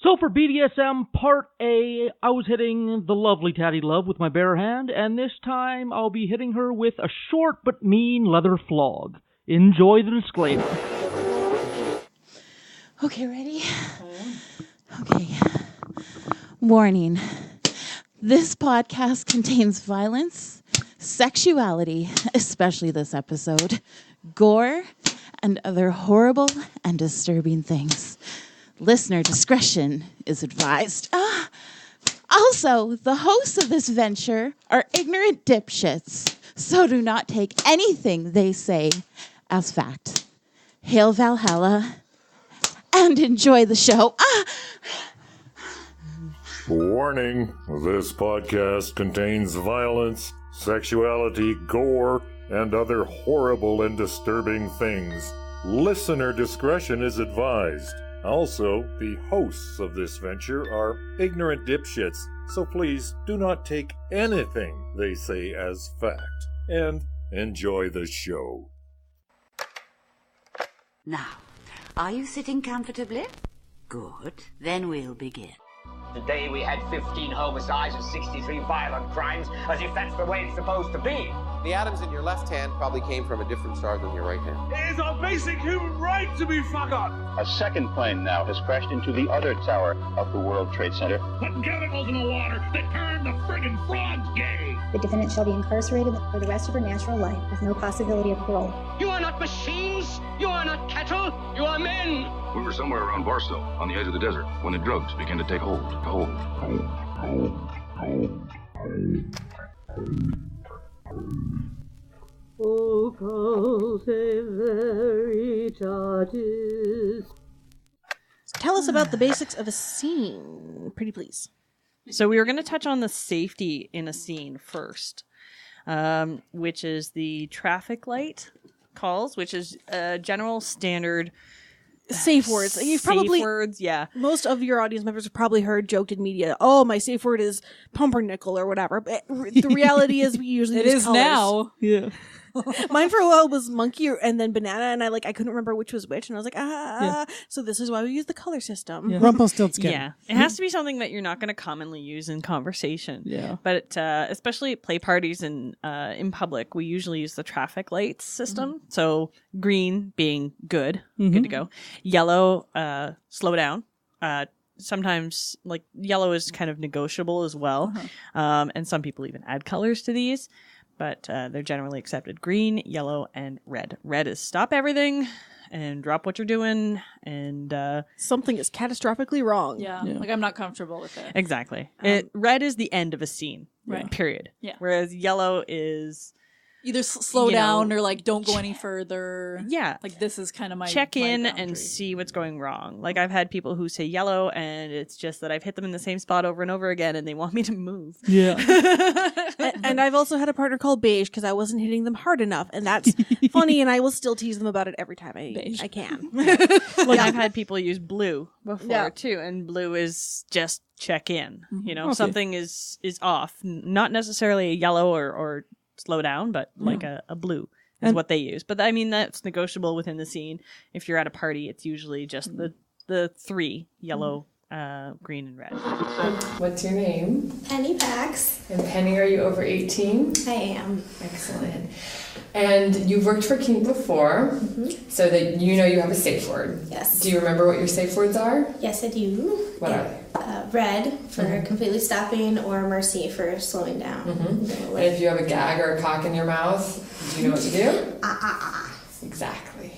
So for BDSM Part A, I was hitting the lovely Tatty Love with my bare hand, and this time I'll be hitting her with a short but mean leather flog. Enjoy the disclaimer. Okay, ready? Okay. Warning. This podcast contains violence, sexuality, especially this episode, gore, and other horrible and disturbing things. Listener discretion is advised. Also, the hosts of this venture are ignorant dipshits, so do not take anything they say as fact. Hail Valhalla, and enjoy the show. Warning, this podcast contains violence, sexuality, gore, and other horrible and disturbing things. Listener discretion is advised. Also, the hosts of this venture are ignorant dipshits, so please do not take anything they say as fact. And enjoy the show. Now, are you sitting comfortably? Good. Then we'll begin. Today we had 15 homicides and 63 violent crimes, as if that's the way it's supposed to be. The atoms in your left hand probably came from a different star than your right hand. It is our basic human right to be forgotten. A second plane now has crashed into the other tower of the World Trade Center. Put chemicals in the water that turn the friggin' frogs gay. The defendant shall be incarcerated for the rest of her natural life with no possibility of parole. You are not machines. You are not cattle. You are men. We were somewhere around Barstow, on the edge of the desert, when the drugs began to take hold. Occultae Veritatis. Tell us about the basics of a scene, pretty please. So we were going to touch on the safety in a scene first, which is the traffic light calls, which is a general standard safe words. You've probably, words, yeah. Most of your audience members have probably heard joked in media, oh, my safe word is pumpernickel or whatever. But the reality is we usually use colors. Now. Yeah. Mine for a while was monkey and then banana, and I couldn't remember which was which, and I was like, yeah. So this is why we use the color system. Yeah. Rumpelstiltskin. Yeah. It has to be something that you're not going to commonly use in conversation. Yeah. But especially at play parties and in public, we usually use the traffic lights system. Mm-hmm. So green being good, good to go. Yellow, slow down. Sometimes yellow is kind of negotiable as well. And some people even add colors to these. But they're generally accepted. Green, yellow, and red. Red is stop everything and drop what you're doing. And something is catastrophically wrong. Yeah. I'm not comfortable with it. Exactly. Red is the end of a scene. Right. Period. Yeah. Whereas yellow is either slow down or don't go any further. Yeah. This is kind of my check in boundary. and see what's going wrong. I've had people who say yellow and it's just that I've hit them in the same spot over and over again and they want me to move. Yeah. and I've also had a partner called beige because I wasn't hitting them hard enough, and that's funny, and I will still tease them about it every time I can. I've had people use blue before too, and blue is just check in. Something is off. Not necessarily a yellow or slow down, but a blue is what they use. But I mean, that's negotiable within the scene. If you're at a party, it's usually just the three, yellow, green, and red. What's your name? Penny Pax. And Penny, are you over 18? I am. Excellent. And you've worked for Kink before, so that you have a safe word. Yes. Do you remember what your safe words are? Yes, I do. What are they? Red for completely stopping, or mercy for slowing down. And if you have a gag or a cock in your mouth, do you know what to do? Exactly.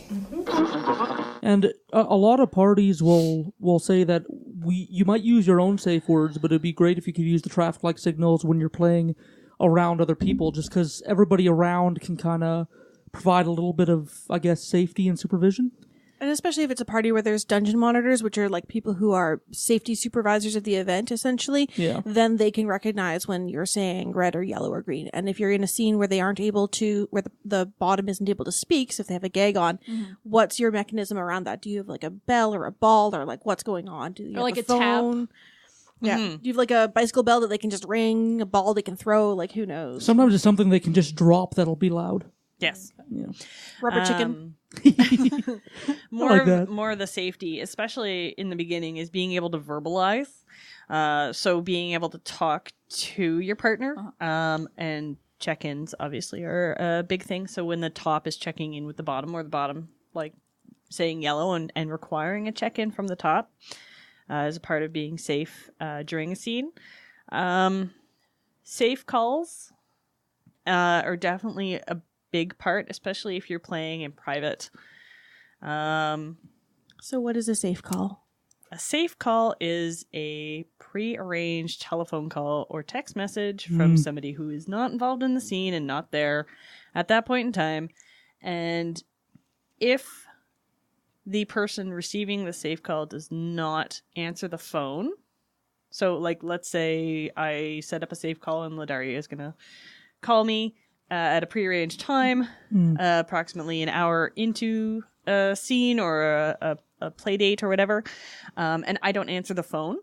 And a lot of parties will say that you might use your own safe words, but it'd be great if you could use the traffic light signals when you're playing around other people, just because everybody around can kind of provide a little bit of, I guess, safety and supervision. And especially if it's a party where there's dungeon monitors, which are people who are safety supervisors of the event, essentially, then they can recognize when you're saying red or yellow or green. And if you're in a scene where they aren't able to, where the bottom isn't able to speak, so if they have a gag on, what's your mechanism around that? Do you have a bell or a ball or what's going on? Do you have a phone? Tap? Yeah. Do you have a bicycle bell that they can just ring, a ball they can throw? Who knows? Sometimes it's something they can just drop that'll be loud. Yes. Yeah. Rubber chicken. More of the safety, especially in the beginning, is being able to verbalize. So being able to talk to your partner, and check-ins obviously are a big thing. So when the top is checking in with the bottom, or the bottom like saying yellow and requiring a check-in from the top, as a part of being safe during a scene. Safe calls are definitely a big part, especially if you're playing in private. So what is a safe call? A safe call is a pre-arranged telephone call or text message from somebody who is not involved in the scene and not there at that point in time. And if the person receiving the safe call does not answer the phone, so like let's say I set up a safe call and Ladaria is going to call me at a prearranged time, approximately an hour into a scene or a play date or whatever, and I don't answer the phone,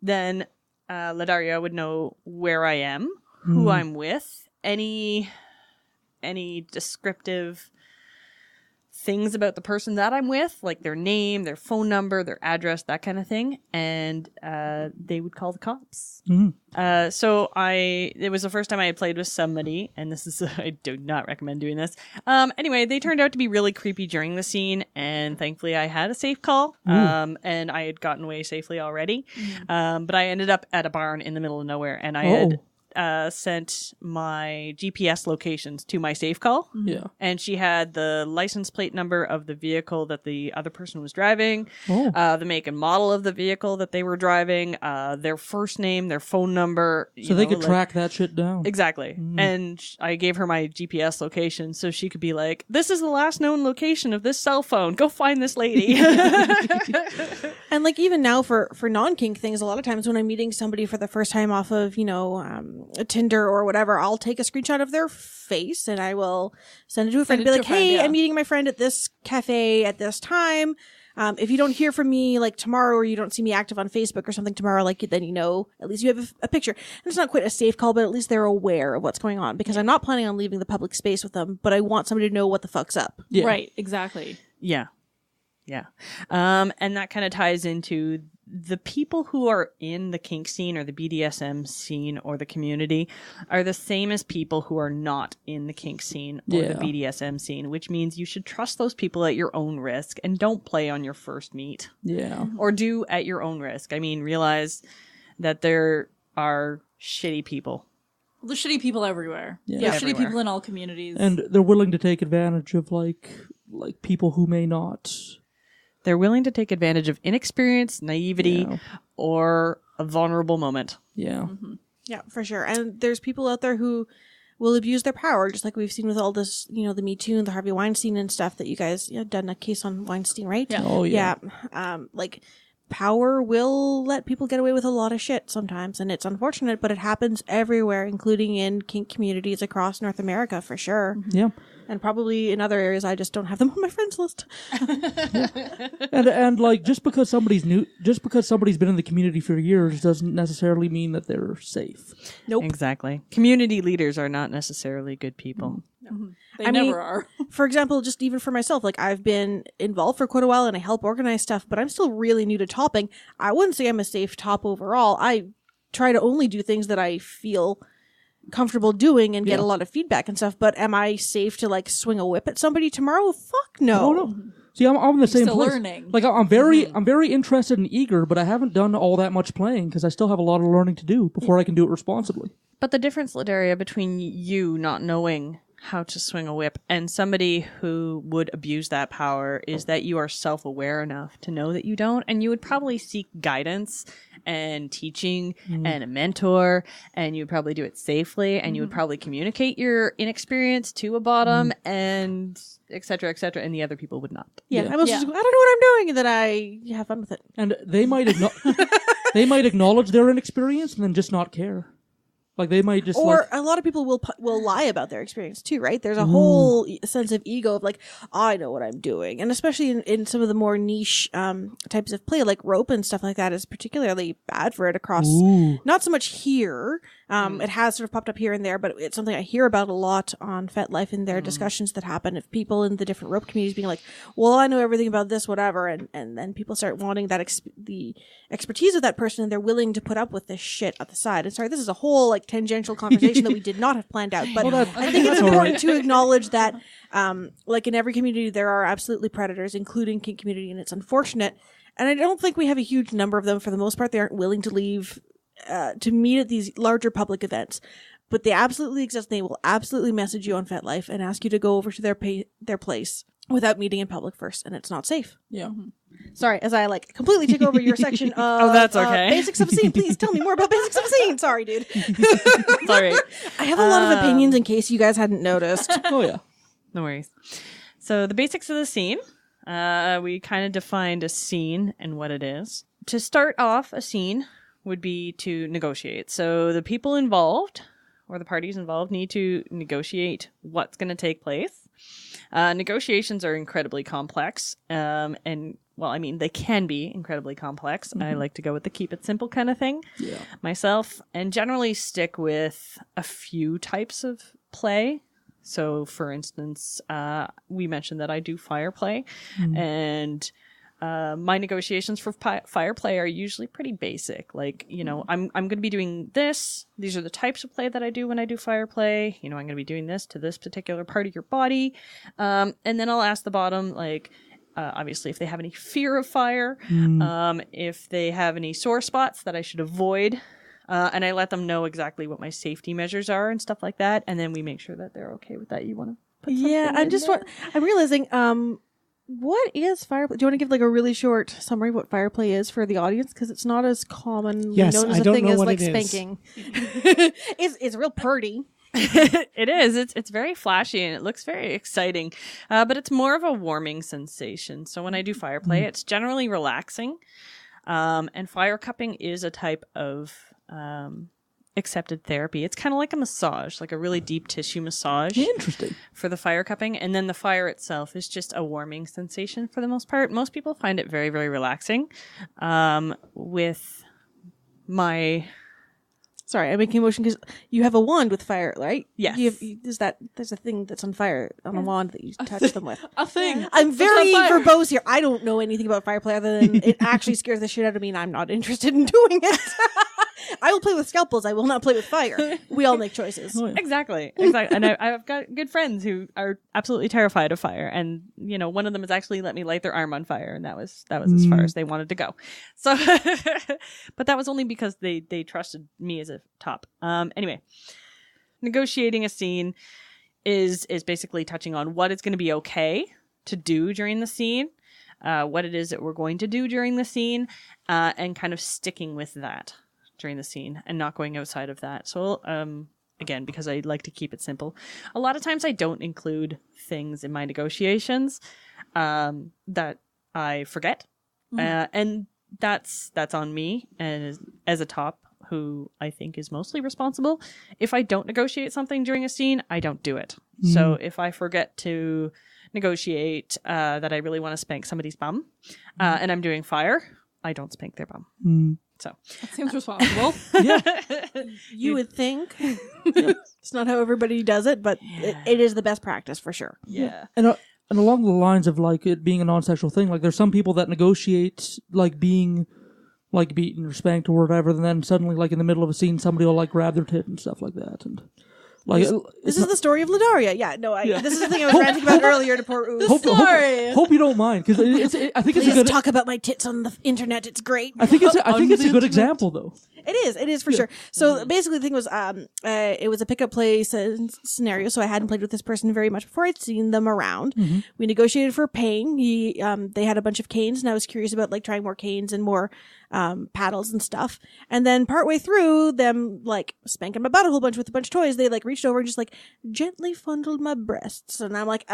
then Ladaria would know where I am, who I'm with, any descriptive things about the person that I'm with, like their name, their phone number, their address, that kind of thing, and they would call the cops. So it was the first time I had played with somebody, and this is I do not recommend doing this. Anyway, they turned out to be really creepy during the scene, and thankfully I had a safe call, and I had gotten away safely already. But I ended up at a barn in the middle of nowhere, and I had sent my GPS locations to my safe call. Yeah. And she had the license plate number of the vehicle that the other person was driving, the make and model of the vehicle that they were driving, their first name, their phone number. So they could track that shit down. Exactly. And I gave her my GPS location so she could be like, this is the last known location of this cell phone. Go find this lady. And like even now for non-kink things, a lot of times when I'm meeting somebody for the first time off of, a Tinder or whatever, I'll take a screenshot of their face and I will send it to a friend and be like, hey, I'm meeting my friend at this cafe at this time. If you don't hear from me like tomorrow, or you don't see me active on Facebook or something tomorrow, like then at least you have a picture. And it's not quite a safe call, but at least they're aware of what's going on, because I'm not planning on leaving the public space with them, but I want somebody to know what the fuck's up. Yeah. Right, exactly. Yeah. And that kind of ties into the people who are in the kink scene or the BDSM scene or the community are the same as people who are not in the kink scene or the BDSM scene, which means you should trust those people at your own risk and don't play on your first meet. Yeah. Or do at your own risk. I mean, realize that there are shitty people. There's shitty people everywhere. Yeah. Shitty people in all communities. And they're willing to take advantage of like people who may not. They're willing to take advantage of inexperience, naivety, or a vulnerable moment. Yeah. Yeah, for sure. And there's people out there who will abuse their power, just like we've seen with all this, the Me Too and the Harvey Weinstein and stuff that you guys done a case on Weinstein, right? Yeah. Oh, yeah. Like power will let people get away with a lot of shit sometimes, and it's unfortunate, but it happens everywhere, including in kink communities across North America, for sure. Yeah. And probably in other areas, I just don't have them on my friends list. And like just because somebody's been in the community for years doesn't necessarily mean that they're safe. Nope. Exactly. Community leaders are not necessarily good people. They never are. For example, just even for myself, like I've been involved for quite a while and I help organize stuff, but I'm still really new to topping. I wouldn't say I'm a safe top overall. I try to only do things that I feel comfortable doing and get a lot of feedback and stuff, but am I safe to like swing a whip at somebody tomorrow? Fuck no. No. See, I'm in the same still place. Learning. Like I'm very interested and eager, but I haven't done all that much playing because I still have a lot of learning to do before I can do it responsibly. But the difference, Ladaria, between you not knowing how to swing a whip and somebody who would abuse that power is that you are self-aware enough to know that you don't, and you would probably seek guidance and teaching and a mentor, and you would probably do it safely, and you would probably communicate your inexperience to a bottom and et cetera, and the other people would not. I don't know what I'm doing, and then I have fun with it. And they might they might acknowledge their inexperience and then just not care. Like they might just or a lot of people will lie about their experience too, right? There's a whole sense of ego of like, I know what I'm doing. And especially in some of the more niche types of play, like rope and stuff like that is particularly bad for it across, not so much here. It has sort of popped up here and there, but it's something I hear about a lot on FetLife in their discussions that happen of people in the different rope communities being like, well, I know everything about this, whatever. And then people start wanting that the expertise of that person, and they're willing to put up with this shit at the side. And sorry, this is a whole like tangential conversation that we did not have planned out, but I think it's important to acknowledge that like in every community there are absolutely predators, including kink community, and it's unfortunate. And I don't think we have a huge number of them. For the most part, they aren't willing to leave to meet at these larger public events, but they absolutely exist. They will absolutely message you on FetLife and ask you to go over to their place without meeting in public first, and it's not safe. Yeah. Sorry, as I like completely take over your section of that's okay. Basics of a Scene. Please tell me more about Basics of a Scene. Sorry, dude. Sorry. I have a lot of opinions in case you guys hadn't noticed. Oh, yeah. No worries. So the basics of the scene, we kind of defined a scene and what it is. To start off, a scene would be to negotiate. So the people involved, or the parties involved, need to negotiate what's going to take place. Negotiations are incredibly complex, and well, I mean, they can be incredibly complex. I like to go with the keep it simple kind of thing myself, and generally stick with a few types of play. So, for instance, we mentioned that I do fire play, and my negotiations for fire play are usually pretty basic. Like, you know, I'm going to be doing this. These are the types of play that I do when I do fire play. You know, I'm going to be doing this to this particular part of your body. And then I'll ask the bottom, like, obviously, if they have any fear of fire, if they have any sore spots that I should avoid. And I let them know exactly what my safety measures are and stuff like that. And then we make sure that they're okay with that. You want to put something I'm realizing, what is fire play? Do you want to give like a really short summary of what fire play is for the audience? Because it's not as commonly known as a thing as like spanking. It's real purdy. It is. It's very flashy and it looks very exciting. But it's more of a warming sensation. So when I do fire play, it's generally relaxing. And fire cupping is a type of accepted therapy. It's kind of like a massage, like a really deep tissue massage. Interesting. For the fire cupping. And then the fire itself is just a warming sensation for the most part. Most people find it very, very relaxing. With my... Sorry, I'm making a motion because you have a wand with fire, right? Yes. There's a thing that's on fire on a wand that you touch them with. A thing. I'm very verbose here. I don't know anything about fire play other than it actually scares the shit out of me and I'm not interested in doing it. I will play with scalpels. I will not play with fire. We all make choices. Oh, yeah. Exactly. And I've got good friends who are absolutely terrified of fire. And, you know, one of them has actually let me light their arm on fire. And that was as far as they wanted to go. So, but that was only because they trusted me as a top. Anyway, negotiating a scene is basically touching on what it's going to be okay to do during the scene, what it is that we're going to do during the scene, and kind of sticking with that during the scene and not going outside of that. So, again, because I like to keep it simple, a lot of times I don't include things in my negotiations that I forget. And that's on me as a top who I think is mostly responsible. If I don't negotiate something during a scene, I don't do it. So if I forget to negotiate that I really want to spank somebody's bum and I'm doing fire, I don't spank their bum. So that seems responsible. You would think. It's not how everybody does it, but it is the best practice for sure. Yeah. And along the lines of like it being a non-sexual thing, like there's some people that negotiate like being like beaten or spanked or whatever, and then suddenly like in the middle of a scene somebody will like grab their tit and stuff like that. And like this is the story of Ladaria. This is the thing I was ranting about earlier to poor Ooze. Hope you don't mind because I think it's a good talk about my tits on the internet. It's great. I think it's a good example though. It is for sure. So basically the thing was it was a pickup play scenario, so I hadn't played with this person very much before. I'd seen them around. We negotiated for paying. They had a bunch of canes and I was curious about like trying more canes and more paddles and stuff. And then partway through them like spanking my butt a whole bunch with a bunch of toys, they like reached over and just like gently fondled my breasts. And I'm like,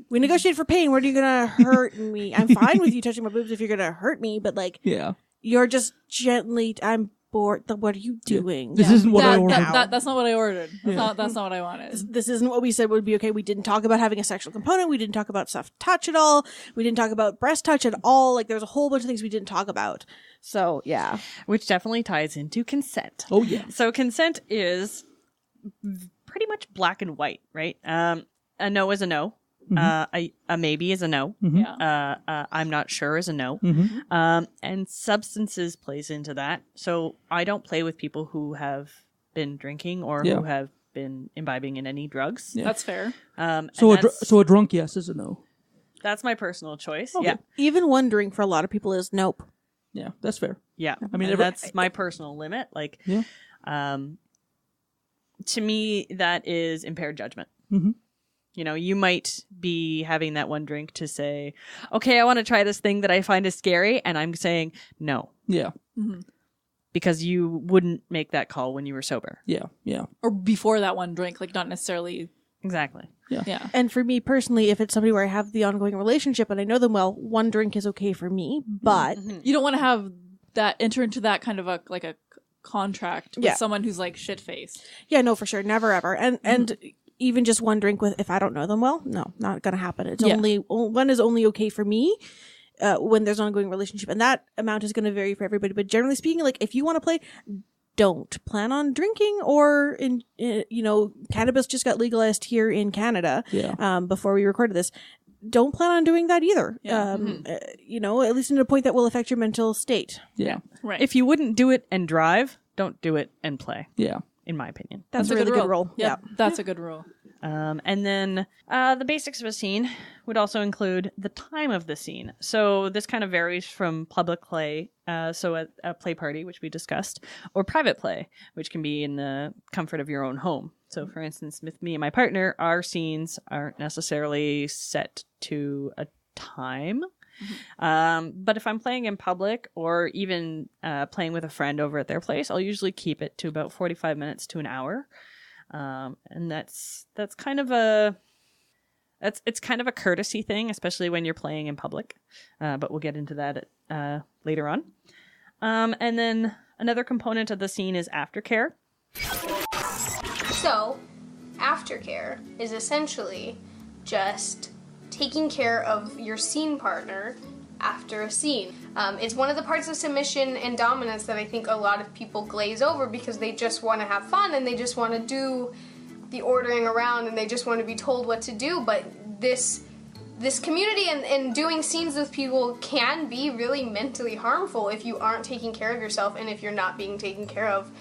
we negotiated for pain. What are you gonna hurt me? I'm fine with you touching my boobs if you're gonna hurt me, but like, yeah, you're just gently. I'm bored. What are you doing? This isn't what I ordered. That's not what I ordered. That's not what I wanted. This isn't what we said would be okay. We didn't talk about having a sexual component. We didn't talk about soft touch at all. We didn't talk about breast touch at all. Like, there's a whole bunch of things we didn't talk about. So, yeah. Which definitely ties into consent. Oh, yeah. So consent is pretty much black and white, right? A no is a no. Mm-hmm. A maybe is a no. Mm-hmm. Yeah. I'm not sure is a no. Mm-hmm. And substances plays into that. So I don't play with people who have been drinking or who have been imbibing in any drugs. Yeah. That's fair. So a drunk yes is a no. That's my personal choice. Okay. Yeah. Even one drink for a lot of people is nope. Yeah, that's fair. Yeah. I mean, that's my personal limit. Like, to me, that is impaired judgment. Mm-hmm. You know, you might be having that one drink to say, okay, I want to try this thing that I find is scary. And I'm saying no. Yeah. Mm-hmm. Because you wouldn't make that call when you were sober. Yeah. Yeah. Or before that one drink, like not necessarily. Exactly. Yeah. Yeah. And for me personally, if it's somebody where I have the ongoing relationship and I know them well, one drink is okay for me. But you don't want to have that enter into that kind of a contract with someone who's like shit faced. Yeah, no, for sure. Never ever. And even just one drink with, if I don't know them well, no, not going to happen. It's one is only okay for me when there's an ongoing relationship. And that amount is going to vary for everybody. But generally speaking, like if you want to play, don't plan on drinking or cannabis just got legalized here in Canada before we recorded this. Don't plan on doing that either. Yeah. At least to a point that will affect your mental state. Yeah. Right. If you wouldn't do it and drive, don't do it and play. Yeah. In my opinion. That's a really good rule. Yeah. That's a good rule. And then the basics of a scene would also include the time of the scene. So this kind of varies from public play, so a play party, which we discussed, or private play, which can be in the comfort of your own home. So for instance, with me and my partner, our scenes aren't necessarily set to a time. But if I'm playing in public or even playing with a friend over at their place, I'll usually keep it to about 45 minutes to an hour. And that's kind of it's kind of a courtesy thing, especially when you're playing in public. But we'll get into that later on. And then another component of the scene is aftercare. So, aftercare is essentially just taking care of your scene partner after a scene. It's one of the parts of submission and dominance that I think a lot of people glaze over because they just want to have fun and they just want to do the ordering around and they just want to be told what to do. But this community and doing scenes with people can be really mentally harmful if you aren't taking care of yourself and if you're not being taken care of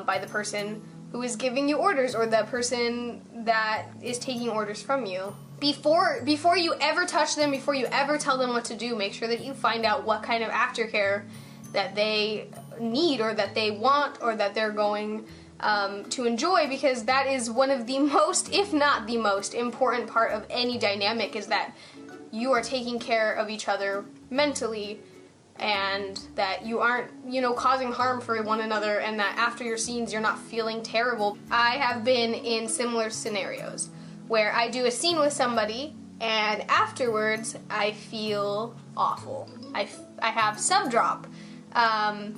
by the person who is giving you orders or the person that is taking orders from you. Before you ever touch them, before you ever tell them what to do, make sure that you find out what kind of aftercare that they need or that they want or that they're going to enjoy, because that is one of the most, if not the most important part of any dynamic, is that you are taking care of each other mentally and that you aren't, causing harm for one another, and that after your scenes you're not feeling terrible. I have been in similar scenarios where I do a scene with somebody and afterwards I feel awful. I have subdrop. And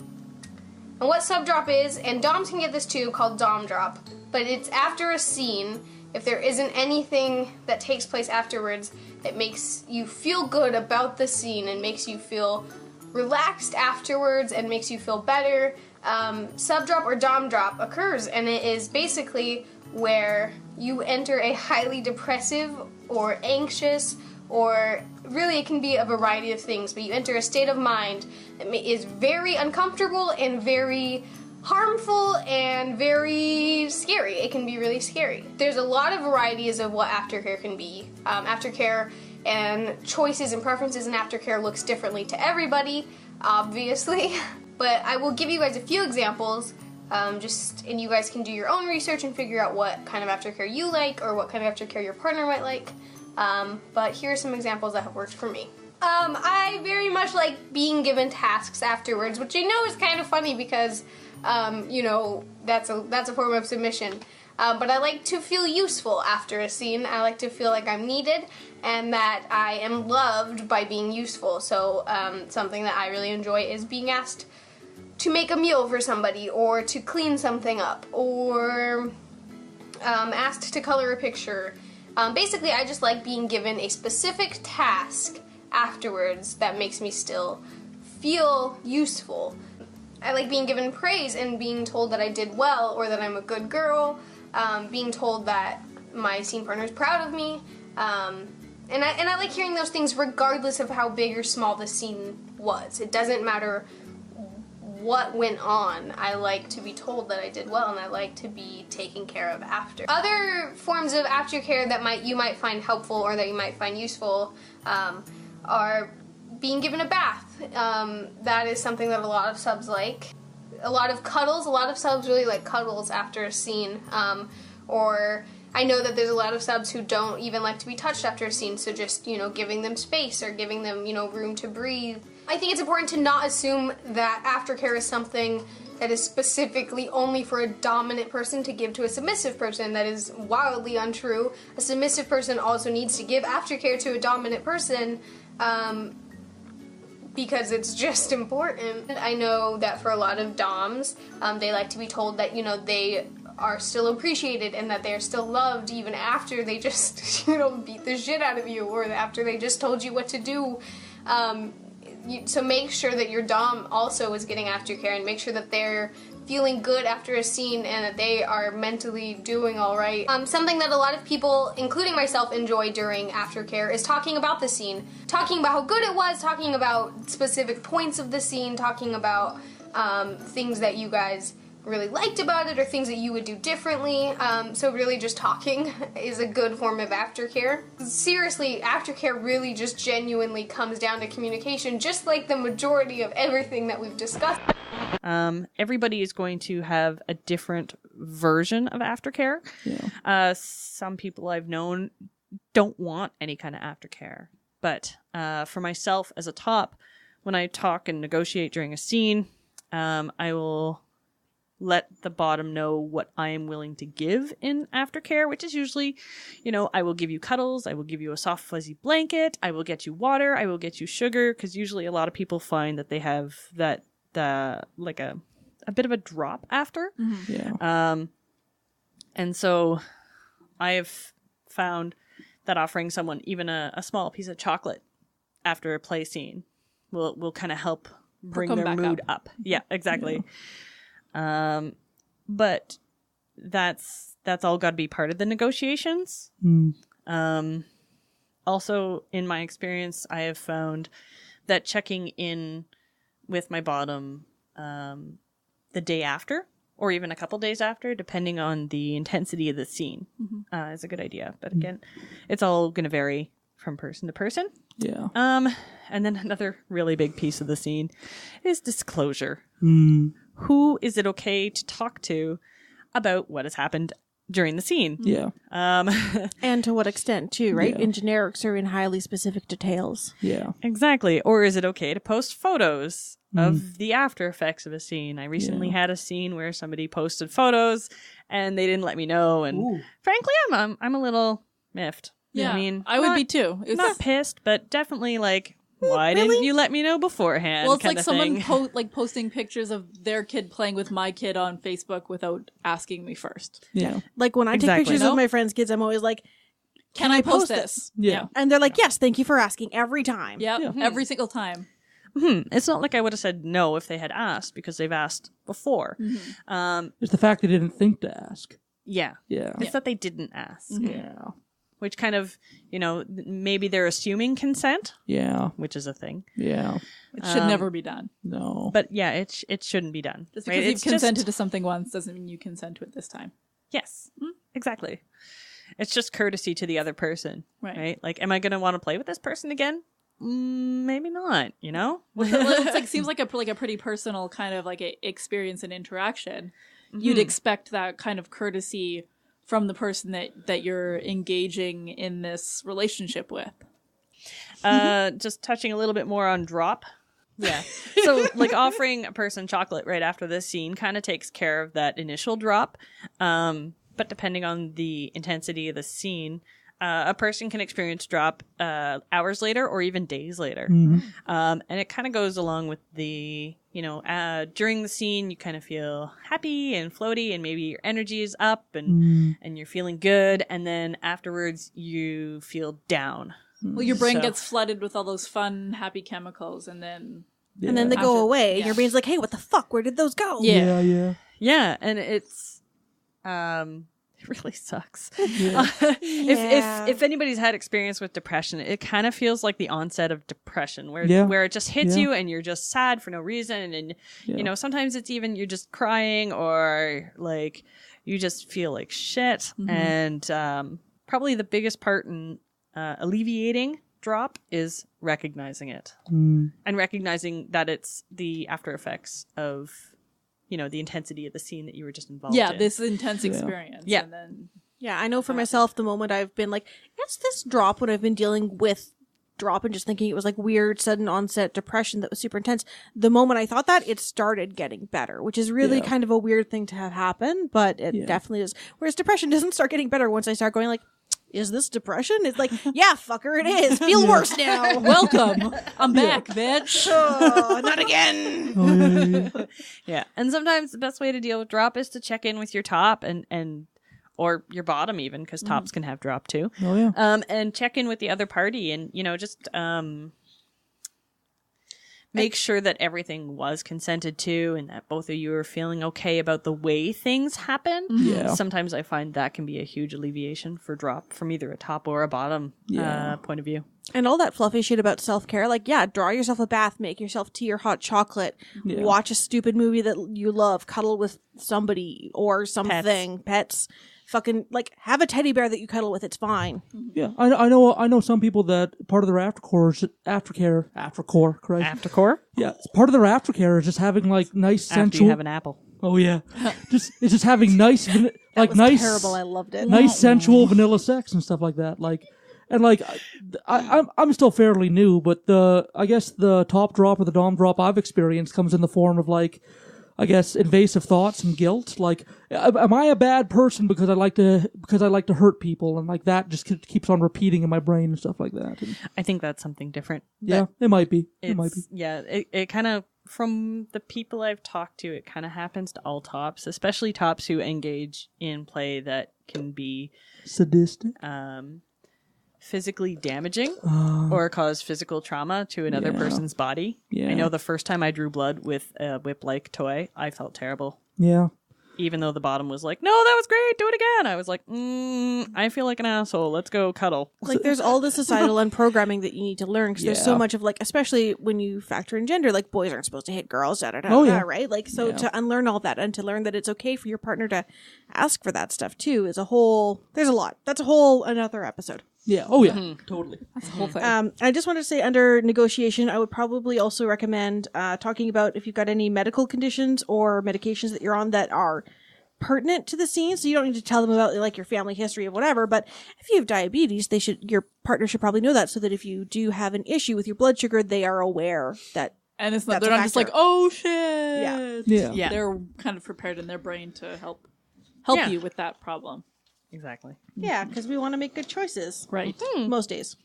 what subdrop is, and Doms can get this too, called Dom drop, but it's after a scene, if there isn't anything that takes place afterwards that makes you feel good about the scene and makes you feel relaxed afterwards and makes you feel better, subdrop or Dom drop occurs, and it is basically where you enter a highly depressive or anxious, or really it can be a variety of things, but you enter a state of mind that is very uncomfortable and very harmful and very scary. It can be really scary. There's a lot of varieties of what aftercare can be. Aftercare and choices and preferences in aftercare looks differently to everybody, obviously, but I will give you guys a few examples. And you guys can do your own research and figure out what kind of aftercare you like or what kind of aftercare your partner might like. But here are some examples that have worked for me. I very much like being given tasks afterwards, which I know is kind of funny because, that's a form of submission. But I like to feel useful after a scene. I like to feel like I'm needed and that I am loved by being useful. So something that I really enjoy is being asked to make a meal for somebody, or to clean something up, or asked to color a picture. Basically, I just like being given a specific task afterwards that makes me still feel useful. I like being given praise and being told that I did well, or that I'm a good girl, being told that my scene partner is proud of me, and I like hearing those things regardless of how big or small the scene was. It doesn't matter what went on. I like to be told that I did well, and I like to be taken care of after. Other forms of aftercare that you might find helpful or that you might find useful are being given a bath. That is something that a lot of subs like. A lot of cuddles. A lot of subs really like cuddles after a scene. Or I know that there's a lot of subs who don't even like to be touched after a scene, so just, giving them space or giving them, room to breathe. I think it's important to not assume that aftercare is something that is specifically only for a dominant person to give to a submissive person. That is wildly untrue. A submissive person also needs to give aftercare to a dominant person, because it's just important. I know that for a lot of doms, they like to be told that, they are still appreciated and that they are still loved even after they just, beat the shit out of you, or after they just told you what to do. So make sure that your dom also is getting aftercare, and make sure that they're feeling good after a scene and that they are mentally doing all right. Something that a lot of people, including myself, enjoy during aftercare is talking about the scene. Talking about how good it was, talking about specific points of the scene, talking about things that you guys really liked about it or things that you would do differently. So really just talking is a good form of aftercare. Seriously, aftercare really just genuinely comes down to communication, just like the majority of everything that we've discussed. Everybody is going to have a different version of aftercare. Yeah. Some people I've known don't want any kind of aftercare. But for myself as a top, when I talk and negotiate during a scene, I will let the bottom know what I am willing to give in aftercare, which is usually, I will give you cuddles, I will give you a soft fuzzy blanket, I will get you water, I will get you sugar, because usually a lot of people find that they have that like a bit of a drop after. Mm-hmm. Yeah. And so I have found that offering someone even a small piece of chocolate after a play scene will kind of help bring their mood up. Yeah, exactly. Yeah. But that's all got to be part of the negotiations. Also, in my experience, I have found that checking in with my bottom the day after, or even a couple days after, depending on the intensity of the scene, is a good idea. But again, it's all going to vary from person to person. Yeah. And then another really big piece of the scene is disclosure. Who is it okay to talk to about what has happened during the scene? Yeah. And to what extent too, right? Yeah. In generics or in highly specific details. Yeah. Exactly. Or is it okay to post photos of the after effects of a scene? I recently had a scene where somebody posted photos and they didn't let me know, and frankly I'm a little miffed. Yeah. I mean, I would be too. It's not pissed, but definitely like, why didn't you let me know beforehand? Well, it's like someone posting pictures of their kid playing with my kid on Facebook without asking me first. Yeah. Like when I take pictures of my friends' kids, I'm always like, can I post this? Yeah. And they're like, yes, thank you for asking every time. Yep. Every single time. It's not like I would have said no if they had asked, because they've asked before. It's the fact they didn't think to ask. Yeah. Yeah. It's that they didn't ask. Yeah. Which kind of, maybe they're assuming consent. Yeah. Which is a thing. Yeah. It should never be done. No. But yeah, it shouldn't be done. Just because you've consented to something once doesn't mean you consent to it this time. Yes. Exactly. It's just courtesy to the other person. Right? Like, am I going to want to play with this person again? Maybe not, Well, it seems like a pretty personal kind of like a experience and interaction. You'd expect that kind of courtesy from the person that you're engaging in this relationship with. Just touching a little bit more on drop. Yeah. So like offering a person chocolate right after this scene kind of takes care of that initial drop. But depending on the intensity of the scene, a person can experience drop hours later or even days later. And it kind of goes along with the, during the scene, you kind of feel happy and floaty and maybe your energy is up and you're feeling good. And then afterwards you feel down. Well, your brain gets flooded with all those fun, happy chemicals and then... Yeah. And then they go away. Yeah. Your brain's like, hey, what the fuck? Where did those go? Yeah, and it's... it really sucks. If anybody's had experience with depression, it kind of feels like the onset of depression where it just hits you and you're just sad for no reason. And, sometimes it's even you're just crying or like you just feel like shit. And probably the biggest part in alleviating drop is recognizing it and recognizing that it's the after effects of the intensity of the scene that you were just involved in. This intense experience. Yeah. And then I know for myself, the moment I've been like, it's this drop when I've been dealing with drop and just thinking it was like weird, sudden onset depression that was super intense. The moment I thought that, it started getting better, which is really kind of a weird thing to have happen, but it definitely is. Whereas depression doesn't start getting better once I start going like, is this depression? It's like, yeah, fucker, it is. Feel worse now. Welcome. I'm back, bitch. Oh, not again. Yeah. And sometimes the best way to deal with drop is to check in with your top and or your bottom even, because tops can have drop too. Oh, yeah. And check in with the other party and, just make sure that everything was consented to and that both of you are feeling okay about the way things happen. Yeah. Sometimes I find that can be a huge alleviation for drop from either a top or a bottom point of view. And all that fluffy shit about self-care, like, draw yourself a bath, make yourself tea or hot chocolate, watch a stupid movie that you love, cuddle with somebody or something, pets. Fucking, like, have a teddy bear that you cuddle with. It's fine. Yeah, I know some people that part of their aftercore. Yeah, part of their aftercare is just having like nice After sensual. you have an apple. Oh yeah, it's just having nice, nice, terrible. I loved it. Nice sensual vanilla sex and stuff like that. I'm still fairly new, but I guess the top drop or the dom drop I've experienced comes in the form of invasive thoughts and guilt. Like, am I a bad person because I like to hurt people, and like that just keeps on repeating in my brain and stuff like that. And I think that's something different. Yeah, it might be. Yeah, it kind of, from the people I've talked to, it kind of happens to all tops, especially tops who engage in play that can be sadistic, physically damaging or cause physical trauma to another person's body. Yeah. I know the first time I drew blood with a whip-like toy, I felt terrible. Yeah. Even though the bottom was like, no, that was great, do it again. I was like, I feel like an asshole. Let's go cuddle. Like, there's all the societal unprogramming that you need to learn, because there's so much of, like, especially when you factor in gender, like, boys aren't supposed to hit girls, right? Like, so to unlearn all that and to learn that it's okay for your partner to ask for that stuff, too, is there's a lot. That's another episode. Yeah. Oh, yeah. Totally. That's the whole thing. I just wanted to say, under negotiation, I would probably also recommend talking about if you've got any medical conditions or medications that you're on that are pertinent to the scene. So you don't need to tell them about like your family history of whatever. But if you have diabetes, your partner should probably know that, so that if you do have an issue with your blood sugar, they are aware that. And it's not, they're not just like, oh shit. Yeah. They're kind of prepared in their brain to help you with that problem. Exactly. Yeah, because we want to make good choices. Right. Most days.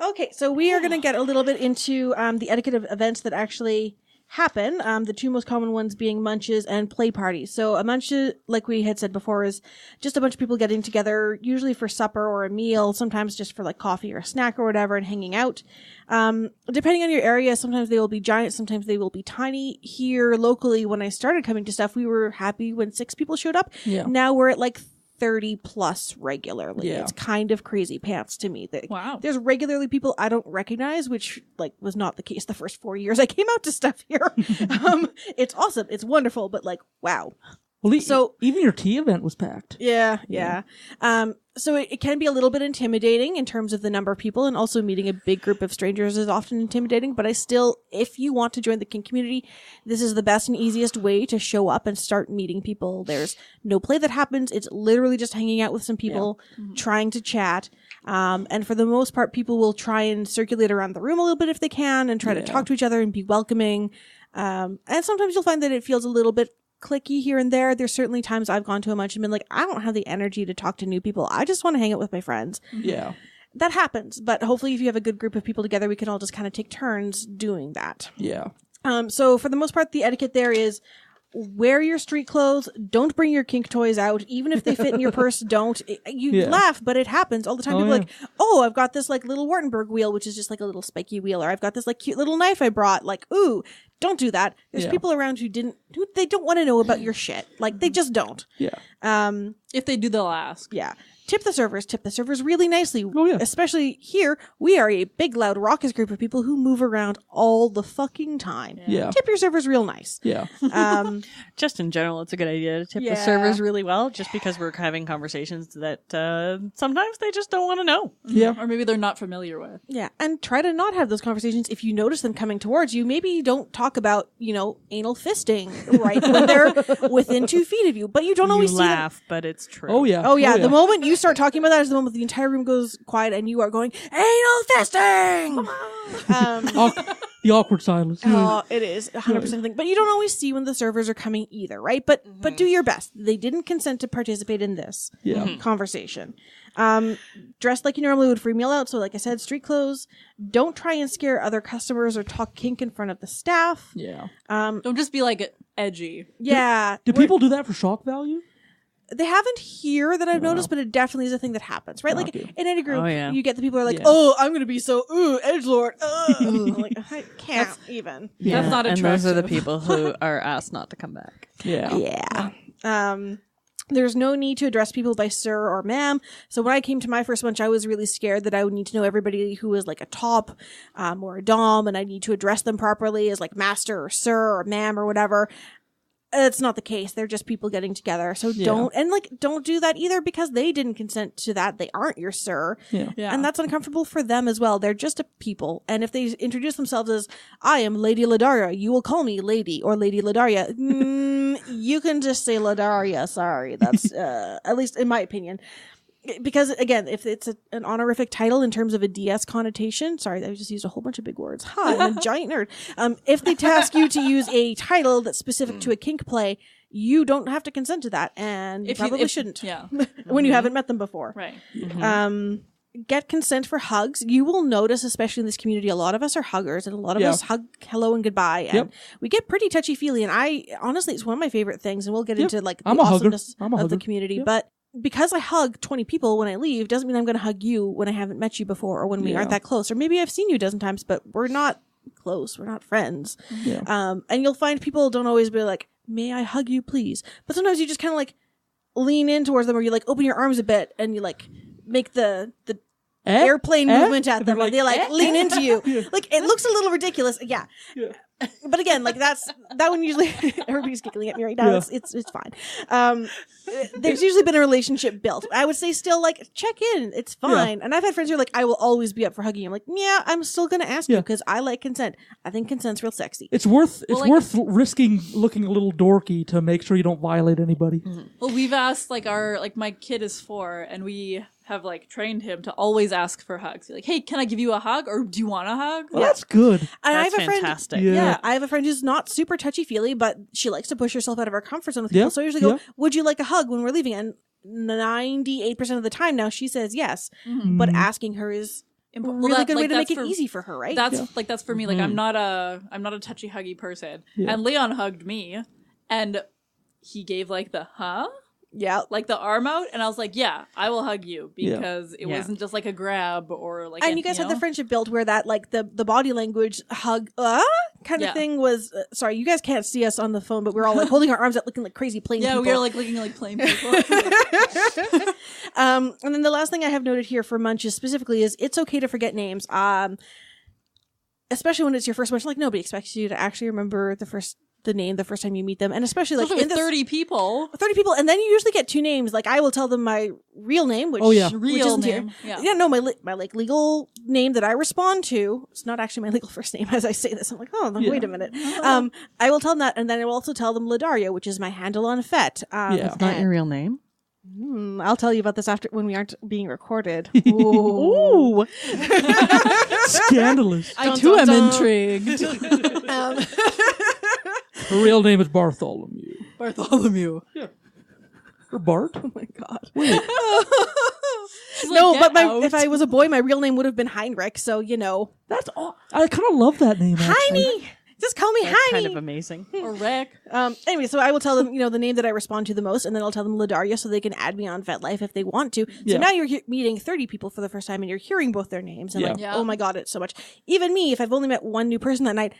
Okay, so we are going to get a little bit into the etiquette of events that actually happen. The two most common ones being munches and play parties. So a munch, like we had said before, is just a bunch of people getting together, usually for supper or a meal, sometimes just for like coffee or a snack or whatever, and hanging out. Depending on your area, sometimes they will be giant, sometimes they will be tiny. Here locally, when I started coming to stuff, we were happy when 6 people showed up. Yeah. Now we're at like 30 plus regularly. Yeah. It's kind of crazy pants to me. Wow. There's regularly people I don't recognize, which like was not the case the first 4 years I came out to stuff here. It's awesome. It's wonderful, but like, wow. Well, so even your tea event was packed. Yeah. So it can be a little bit intimidating in terms of the number of people, and also meeting a big group of strangers is often intimidating. But if you want to join the kink community, this is the best and easiest way to show up and start meeting people. There's no play that happens. It's literally just hanging out with some people, trying to chat. And for the most part, people will try and circulate around the room a little bit if they can, and try to talk to each other and be welcoming. And sometimes you'll find that it feels a little bit cliquey here and there. There's certainly times I've gone to a munch and been like, I don't have the energy to talk to new people. I just want to hang out with my friends. Yeah. That happens. But hopefully if you have a good group of people together, we can all just kind of take turns doing that. Yeah. So for the most part, the etiquette there is wear your street clothes. Don't bring your kink toys out. Even if they fit in your purse, don't. You laugh, but it happens all the time. People are like, oh, I've got this like little Wartenberg wheel, which is just like a little spiky wheel. Or I've got this like cute little knife I brought. Like, ooh, don't do that. There's people around who they don't want to know about your shit. Like, they just don't. Yeah. If they do, they'll ask. Yeah. Tip the servers really nicely. Oh, yeah. Especially here, we are a big, loud, raucous group of people who move around all the fucking time. Yeah. Tip your servers real nice. Yeah. Just in general, it's a good idea to tip the servers really well, just because we're having conversations that sometimes they just don't want to know. Yeah. Or maybe they're not familiar with. Yeah. And try to not have those conversations. If you notice them coming towards you, maybe don't talk about, anal fisting right when they're within 2 feet of you. But you don't always laugh, but it's true. Oh, yeah. Oh, yeah. The moment you start talking about that is the moment the entire room goes quiet and you are going, anal fisting! The awkward silence. Oh, it is 100% thing. But you don't always see when the servers are coming either, right? But do your best. They didn't consent to participate in this conversation. Dress like you normally would for a meal out. So like I said, street clothes. Don't try and scare other customers or talk kink in front of the staff. Yeah. Don't just be like edgy. Yeah. Do people do that for shock value? They haven't here that I've noticed, but it definitely is a thing that happens, right? Like in any group, you get the people who are like, oh, I'm going to be so, edgelord. Like, I can't even. Yeah. That's not attractive. And those are the people who are asked not to come back. Yeah. There's no need to address people by sir or ma'am. So when I came to my first munch, I was really scared that I would need to know everybody who was like a top or a dom, and I need to address them properly as like master or sir or ma'am or whatever. It's not the case. They're just people getting together. So don't do that either, because they didn't consent to that. They aren't your sir. Yeah. And that's uncomfortable for them as well. They're just a people. And if they introduce themselves as, I am Lady Ladaria, you will call me Lady or Lady Ladaria. You can just say Ladaria. Sorry. That's, at least in my opinion. Because again, if it's an honorific title in terms of a DS connotation, sorry, I just used a whole bunch of big words. Hi, I'm a giant nerd. If they task you to use a title that's specific to a kink play, you don't have to consent to that, and you probably shouldn't. Yeah. When you haven't met them before. Right. Get consent for hugs. You will notice, especially in this community, a lot of us are huggers, and a lot of us hug hello and goodbye, and we get pretty touchy-feely, and I honestly, it's one of my favorite things, and we'll get into like the awesomeness of the community, but because I hug 20 people when I leave doesn't mean I'm going to hug you when I haven't met you before, or when we aren't that close, or maybe I've seen you a dozen times, but we're not close. We're not friends. Yeah. And you'll find people don't always be like, may I hug you, please? But sometimes you just kind of like lean in towards them, or you like open your arms a bit and you like make the airplane movement at them, and they like lean into you. Like, it looks a little ridiculous. Yeah. But again, like that one usually everybody's giggling at me right now. It's fine. There's usually been a relationship built. I would say still like check in. It's fine. And I've had friends who are like, I will always be up for hugging. I'm like, yeah, I'm still gonna ask you because I like consent. I think consent's real sexy. It's worth risking looking a little dorky to make sure you don't violate anybody. Well, we've asked my kid is 4, and we have like trained him to always ask for hugs. Like, hey, can I give you a hug, or do you want a hug? Well, that's good. And that's I have a fantastic. friend. I have a friend who's not super touchy-feely, but she likes to push herself out of her comfort zone with people. So I usually go, would you like a hug when we're leaving? And 98% of the time now she says yes. But asking her is a really good way to make it easy for her, right? That's for me. Like, I'm not a touchy huggy person. And Leon hugged me, and he gave like the like the arm out, and I was like, yeah, I will hug you, because it wasn't just like a grab or like. And you guys had the friendship built where that like the body language hug kind of thing was. Sorry, you guys can't see us on the phone, but we're all like holding our arms out, looking like crazy plain people. Yeah, we were like looking like plain people. And then the last thing I have noted here for munches specifically is it's okay to forget names. Especially when it's your first munch, like nobody expects you to actually remember the name the first time you meet them, and especially like in 30 people, and then you usually get 2 names. Like I will tell them my real name, which real name, my like legal name that I respond to. It's not actually my legal first name. As I say this, I'm like, wait a minute. I will tell them that, and then I will also tell them Ladaria, which is my handle on FET. It's not your real name. I'll tell you about this after when we aren't being recorded. Ooh. Scandalous. I too am intrigued. Her real name is Bartholomew. Bartholomew. Yeah. Or Bart? Oh my god. Wait. No, but if I was a boy, my real name would have been Heinrich. So that's all. I kind of love that name. Heiny. Just call me That's Heiny. kind of amazing. Or Rick. Anyway, so I will tell them, the name that I respond to the most, and then I'll tell them Ladaria so they can add me on VetLife if they want to. Yeah. So now you're meeting 30 people for the first time, and you're hearing both their names, and oh my god, it's so much. Even me, if I've only met one new person that night,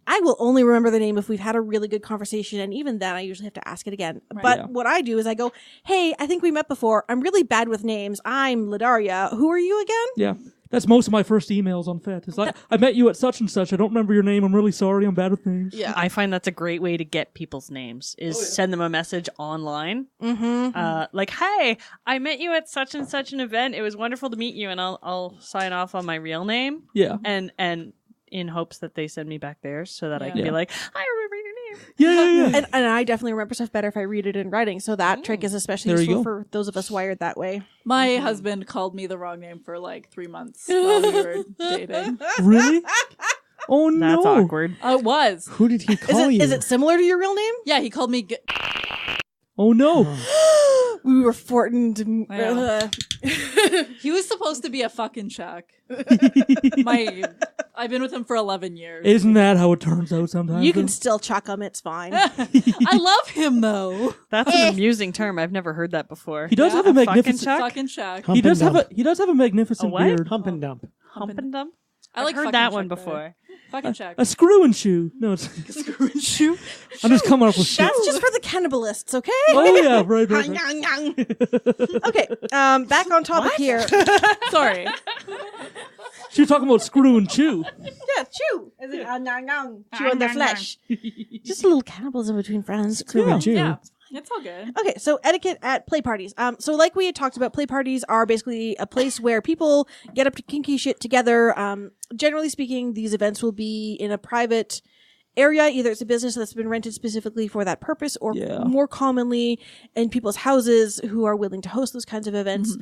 I will only remember the name if we've had a really good conversation, and even then, I usually have to ask it again. Right. But what I do is I go, hey, I think we met before. I'm really bad with names. I'm Ladaria. Who are you again? Yeah. That's most of my first emails on FET. It's like, I met you at such and such. I don't remember your name. I'm really sorry. I'm bad with names. Yeah, I find that's a great way to get people's names, is send them a message online. Like, hey, I met you at such and such an event. It was wonderful to meet you, and I'll sign off on my real name. Yeah. And in hopes that they send me back theirs so that I can be like, I remember your name. Yeah. And I definitely remember stuff better if I read it in writing. So that trick is especially useful for those of us wired that way. My husband called me the wrong name for like 3 months while we were dating. Really? Oh no. That's awkward. It was. Who did he call you? Is it similar to your real name? Yeah, he called me... Oh no. We were Fortin. He was supposed to be a fucking shack. I've been with him for 11 years. Isn't that how it turns out sometimes? You can still chuck him. It's fine. I love him though. That's an amusing term. I've never heard that before. He does have a magnificent fucking shack. He does have a magnificent what? beard. Hump and dump. Hump and dump? I like I've heard that one before. Fucking shack. A screw and shoe. No, it's A screw and shoe. I'm just coming up with shit. That's just for the cannibalists, okay? Oh yeah, right. Okay, back on topic here. Sorry. She was talking about screw and chew. Yeah, chew. As in, chew on the flesh. Just a little cannibalism between friends. Screw and chew. Yeah. It's all good. Okay, so etiquette at play parties. So like we had talked about, play parties are basically a place where people get up to kinky shit together. Generally speaking, these events will be in a private area. Either it's a business that's been rented specifically for that purpose, or more commonly in people's houses who are willing to host those kinds of events.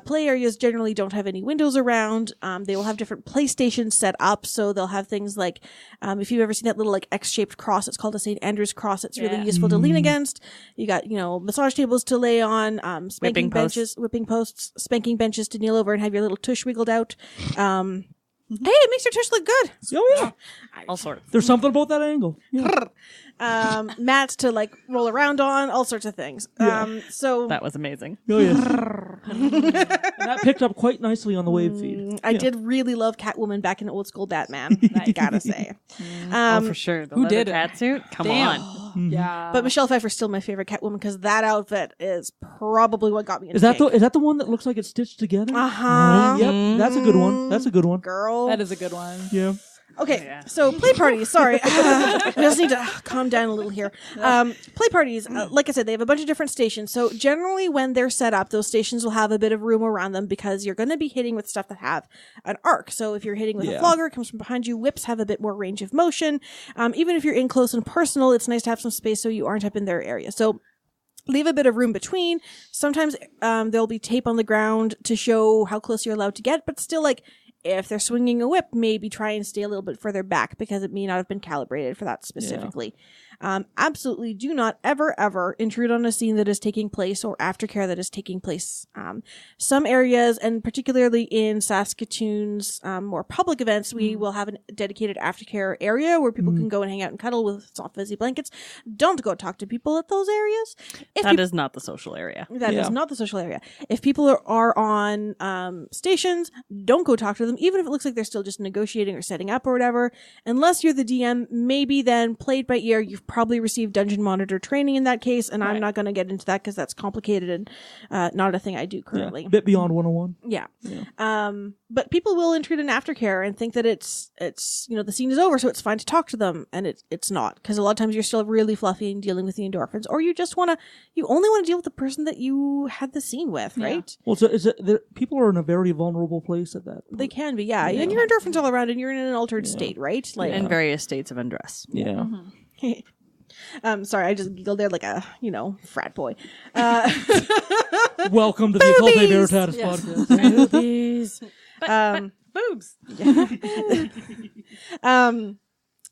Play areas generally don't have any windows around. They will have different PlayStations set up, so they'll have things like, if you've ever seen that little like X-shaped cross, it's called a St. Andrew's cross. It's really useful to lean against. You got, massage tables to lay on, spanking benches, whipping posts, spanking benches to kneel over and have your little tush wiggled out. Hey, it makes your tush look good. Oh yeah, all sorts. There's something about that angle. Yeah. Mats to like roll around on, all sorts of things. So that was amazing. Oh yeah, and that picked up quite nicely on the wave feed. I did really love Catwoman back in old school Batman. I gotta say. Oh, for sure. The who leather did it? catsuit? Come on. Yeah. But Michelle Pfeiffer's still my favorite Catwoman because that outfit is probably what got me into Is that kink. the one that looks like it's stitched together? Uh-huh. Yep, that's a good one. That's a good one. Girl. That is a good one. Yeah. Okay, so play parties. Sorry, we just need to calm down a little here. Play parties, like I said, they have a bunch of different stations. So generally, when they're set up, those stations will have a bit of room around them because you're going to be hitting with stuff that have an arc. So if you're hitting with a flogger, it comes from behind you. Whips have a bit more range of motion. Even if you're in close and personal, it's nice to have some space so you aren't up in their area. So leave a bit of room between. Sometimes there'll be tape on the ground to show how close you're allowed to get, but still, like, if they're swinging a whip, maybe try and stay a little bit further back because it may not have been calibrated for that specifically. Absolutely do not ever intrude on a scene that is taking place or aftercare that is taking place. Some areas, and particularly in Saskatoon's more public events, we will have a dedicated aftercare area where people can go and hang out and cuddle with soft fuzzy blankets. Don't go talk to people at those areas. That is not the social area. That is not the social area. If people are on stations, don't go talk to them, even if it looks like they're still just negotiating or setting up or whatever. Unless you're the DM, maybe then play it by ear. You've probably received dungeon monitor training in that case, and I'm not going to get into that because that's complicated and not a thing I do currently. A bit beyond 101. Yeah. But people will intrude in aftercare and think that it's the scene is over, so it's fine to talk to them, and it's not, because a lot of times you're still really fluffy and dealing with the endorphins, or you only want to deal with the person that you had the scene with, right? Well, so people are in a very vulnerable place at that point. They can be, and your endorphins all around, and you're in an altered state, right? Like in various states of undress. Yeah. Sorry, I just giggled there like a, frat boy. Welcome to the Occultae Veritatis podcast. Boobies. But boobs.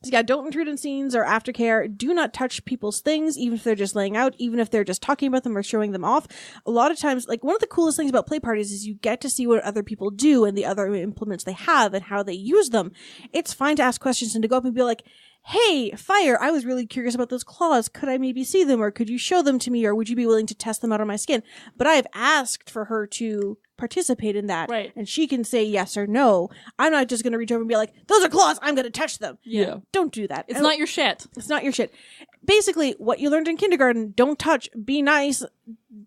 So yeah, don't intrude in scenes or aftercare. Do not touch people's things, even if they're just laying out, even if they're just talking about them or showing them off. A lot of times, like one of the coolest things about play parties is you get to see what other people do and the other implements they have and how they use them. It's fine to ask questions and to go up and be like, hey, Fire, I was really curious about those claws. Could I maybe see them, or could you show them to me, or would you be willing to test them out on my skin? But I've asked for her to participate in that, right? And she can say yes or no. I'm not just going to reach over and be like, those are claws, I'm going to touch them. Yeah. Don't do that. It's not your shit. It's not your shit. Basically, what you learned in kindergarten, don't touch, be nice,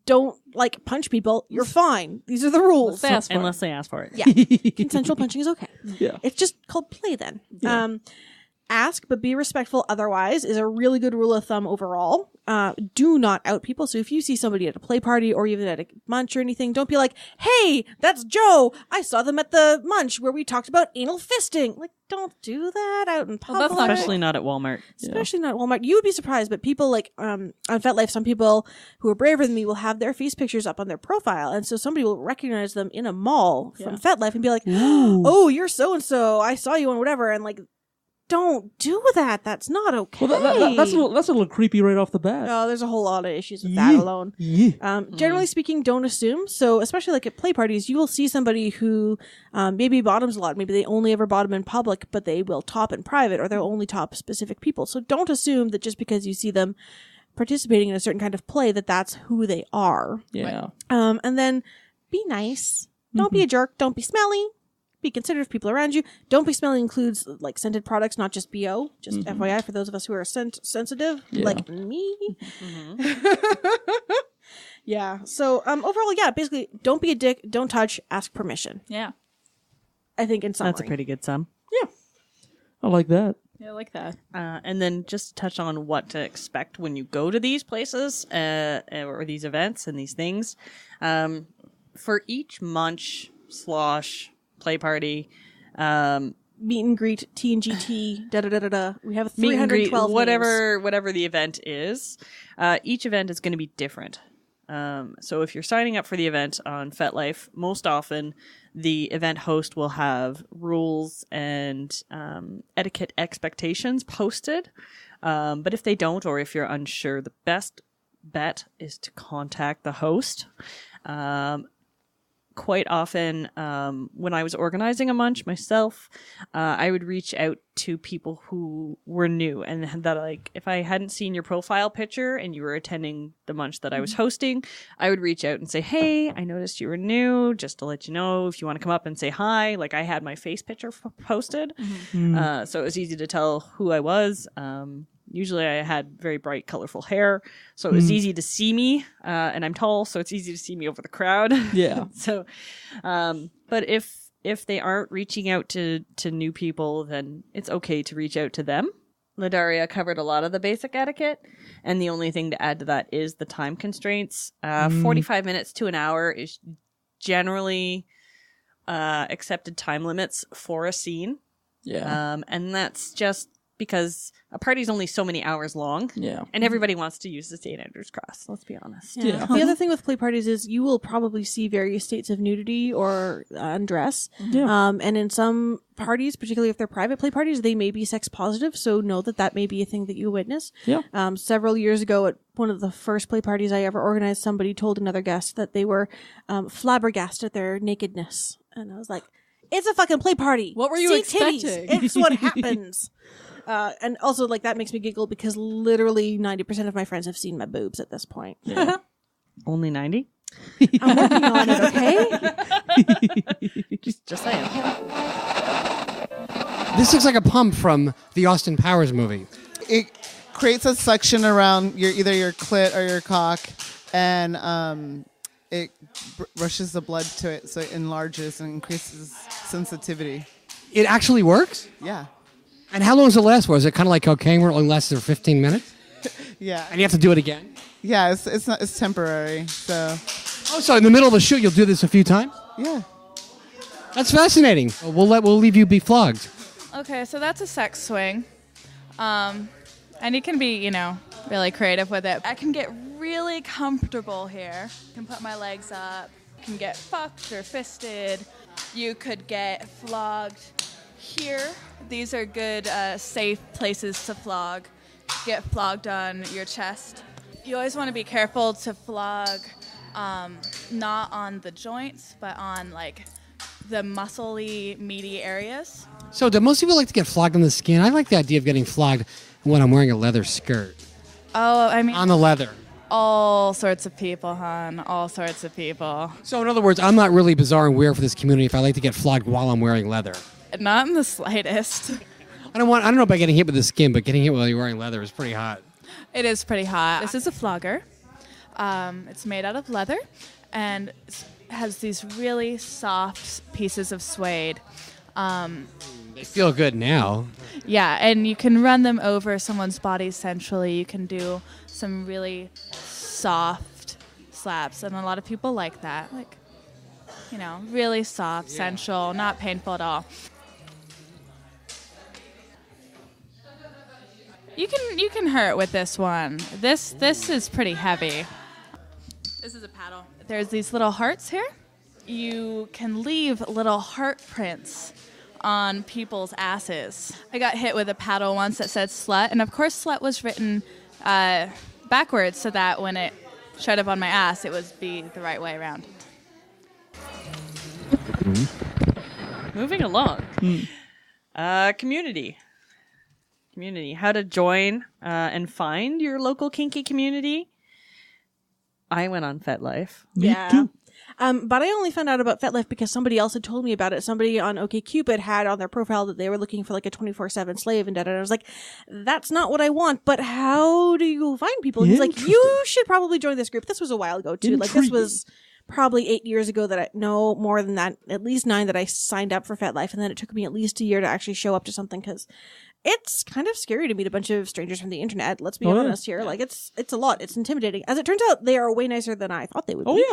don't like punch people, you're fine. These are the rules. Unless they ask for it. Yeah. Consensual punching is okay. Yeah. It's just called play then. Yeah. Ask, but be respectful otherwise is a really good rule of thumb overall. Do not out people. So if you see somebody at a play party or even at a munch or anything, don't be like, hey, that's Joe. I saw them at the munch where we talked about anal fisting. Like, don't do that out in public. Especially not at Walmart. Especially not at Walmart. You would be surprised, but people like on FetLife, some people who are braver than me will have their face pictures up on their profile. And so somebody will recognize them in a mall from FetLife and be like, oh, you're so-and-so. I saw you on whatever. And like, don't do that. That's not okay. Well, that's a little creepy right off the bat. Oh, there's a whole lot of issues with that alone. Generally speaking, don't assume. So especially like at play parties, you will see somebody who maybe bottoms a lot. Maybe they only ever bottom in public, but they will top in private, or they'll only top specific people. So don't assume that just because you see them participating in a certain kind of play that that's who they are. Yeah. And then be nice. Don't be a jerk. Don't be smelly. Be considerate of people around you. Don't be smelly includes like scented products, not just BO. Just FYI for those of us who are sensitive, like me. Yeah. So overall, yeah, basically, don't be a dick. Don't touch. Ask permission. Yeah. I think in summary. That's a pretty good sum. Yeah. I like that. Yeah, I like that. And then just touch on what to expect when you go to these places or these events and these things. For each munch / play party, meet and greet, TNGT, da. We have 312 meet and greet, names. whatever the event is. Each event is going to be different. So if you're signing up for the event on FetLife, most often the event host will have rules and etiquette expectations posted. But if they don't, or if you're unsure, the best bet is to contact the host. Quite often, when I was organizing a munch myself, I would reach out to people who were new, and that, like, if I hadn't seen your profile picture and you were attending the munch that I was hosting, I would reach out and say, hey, I noticed you were new, just to let you know if you want to come up and say hi. Like, I had my face picture posted, so it was easy to tell who I was. Usually I had very bright, colorful hair, so it was easy to see me, and I'm tall, so it's easy to see me over the crowd. Yeah. So, but if they aren't reaching out to new people, then it's okay to reach out to them. Ladaria covered a lot of the basic etiquette, and the only thing to add to that is the time constraints. 45 minutes to an hour is generally accepted time limits for a scene. Yeah. And that's just because a party's only so many hours long. Yeah. And everybody wants to use the St. Andrew's Cross, let's be honest. Yeah. The other thing with play parties is you will probably see various states of nudity or undress. Yeah. And in some parties, particularly if they're private play parties, they may be sex positive. So know that may be a thing that you witness. Yeah. Several years ago at one of the first play parties I ever organized, somebody told another guest that they were flabbergasted at their nakedness. And I was like, it's a fucking play party. What were you See expecting? Titties. It's what happens. And also, like, that makes me giggle because literally 90% of my friends have seen my boobs at this point. Yeah. Only 90? I'm working on it, okay? Just saying. This looks like a pump from the Austin Powers movie. It creates a suction around either your clit or your cock, and it rushes the blood to it, so it enlarges and increases sensitivity. It actually works? Yeah. And how long does it last for? Is it kind of like cocaine where it only lasts for 15 minutes? Yeah. And you have to do it again? Yeah, it's temporary. So. Oh, so in the middle of the shoot, you'll do this a few times? Yeah. That's fascinating. We'll leave you be flogged. Okay, so that's a sex swing. And you can be, really creative with it. I can get really comfortable here. I can put my legs up, can get fucked or fisted. You could get flogged Here, these are good, safe places to flog. Get flogged on your chest. You always want to be careful to flog not on the joints, but on like the muscly, meaty areas. So do most people like to get flogged on the skin? I like the idea of getting flogged when I'm wearing a leather skirt. Oh, I mean... On the leather. All sorts of people, hon. All sorts of people. So in other words, I'm not really bizarre and weird for this community if I like to get flogged while I'm wearing leather. Not in the slightest. I don't know about getting hit with the skin, but getting hit while you're wearing leather is pretty hot. It is pretty hot. This is a flogger. It's made out of leather and it has these really soft pieces of suede. They feel good now. Yeah, and you can run them over someone's body centrally. You can do some really soft slaps, and a lot of people like that. Like, you know, really soft, sensual, not painful at all. You can hurt with this one. This is pretty heavy. This is a paddle. There's these little hearts here. You can leave little heart prints on people's asses. I got hit with a paddle once that said slut, and of course slut was written backwards so that when it showed up on my ass, it would be the right way around. Moving along. Community. How to join and find your local kinky community. I went on FetLife. Yeah. But I only found out about FetLife because somebody else had told me about it. Somebody on OkCupid had on their profile that they were looking for like a 24/7 slave and da-da. I was like, that's not what I want, but how do you find people? And he's like, you should probably join this group. This was a while ago too. Like this was probably 8 years ago no, more than that, at least 9 that I signed up for FetLife. And then it took me at least a year to actually show up to something because it's kind of scary to meet a bunch of strangers from the internet. Let's be honest here. Like it's a lot. It's intimidating. As it turns out, they are way nicer than I thought they would be.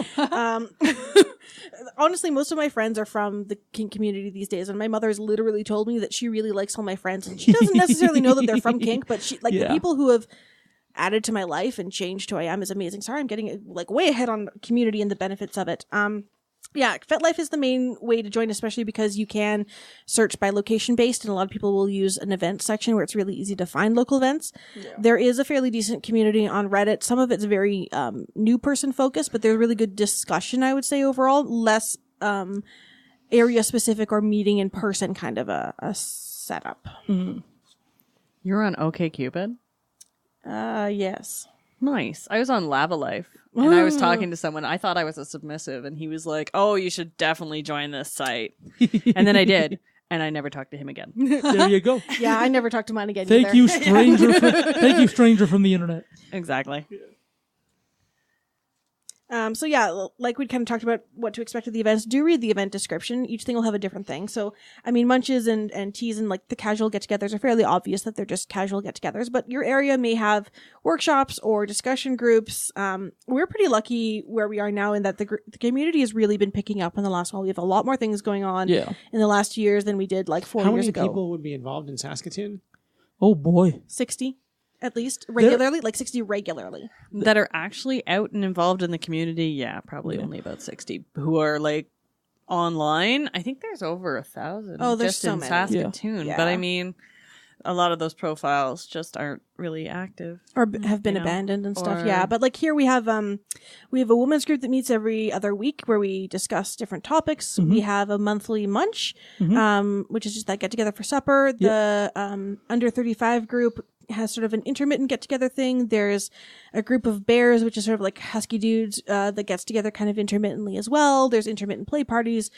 Honestly, most of my friends are from the kink community these days, and my mother's literally told me that she really likes all my friends, and she doesn't necessarily know that they're from kink, but she the people who have added to my life and changed who I am is amazing. Sorry, I'm getting like way ahead on community and the benefits of it. Yeah, FetLife is the main way to join, especially because you can search by location based, and a lot of people will use an event section where it's really easy to find local events. Yeah. There is a fairly decent community on Reddit. Some of it's very new person focused, but there's really good discussion, I would say, overall. Less area specific or meeting in person kind of a setup. Mm-hmm. You're on OkCupid? Yes. Nice. I was on Lavalife, and I was talking to someone. I thought I was a submissive, and he was like, oh, you should definitely join this site. And then I did, and I never talked to him again. There you go. Yeah, I never talked to mine again Thank either. you, stranger. Thank you, stranger from the internet. Exactly. So yeah, like we kind of talked about what to expect at the events. Do read the event description. Each thing will have a different thing. So, I mean, munches and teas and like the casual get-togethers are fairly obvious that they're just casual get-togethers, but your area may have workshops or discussion groups. We're pretty lucky where we are now in that the community has really been picking up in the last while. We have a lot more things going on in the last 2 years than we did like 4 years ago. How many people would be involved in Saskatoon? Oh boy. 60. At least regularly, like 60 regularly. That are actually out and involved in the community. Yeah, probably only about 60 who are like online. I think there's over 1,000. Oh, there's just so in many. Saskatoon. Yeah. But I mean, a lot of those profiles just aren't really active Or have been abandoned and stuff. Yeah. But like here we have a women's group that meets every other week where we discuss different topics. Mm-hmm. We have a monthly munch, which is just that get together for supper. The under 35 group has sort of an intermittent get-together thing. There's a group of bears, which is sort of like husky dudes that gets together kind of intermittently as well. There's intermittent play parties.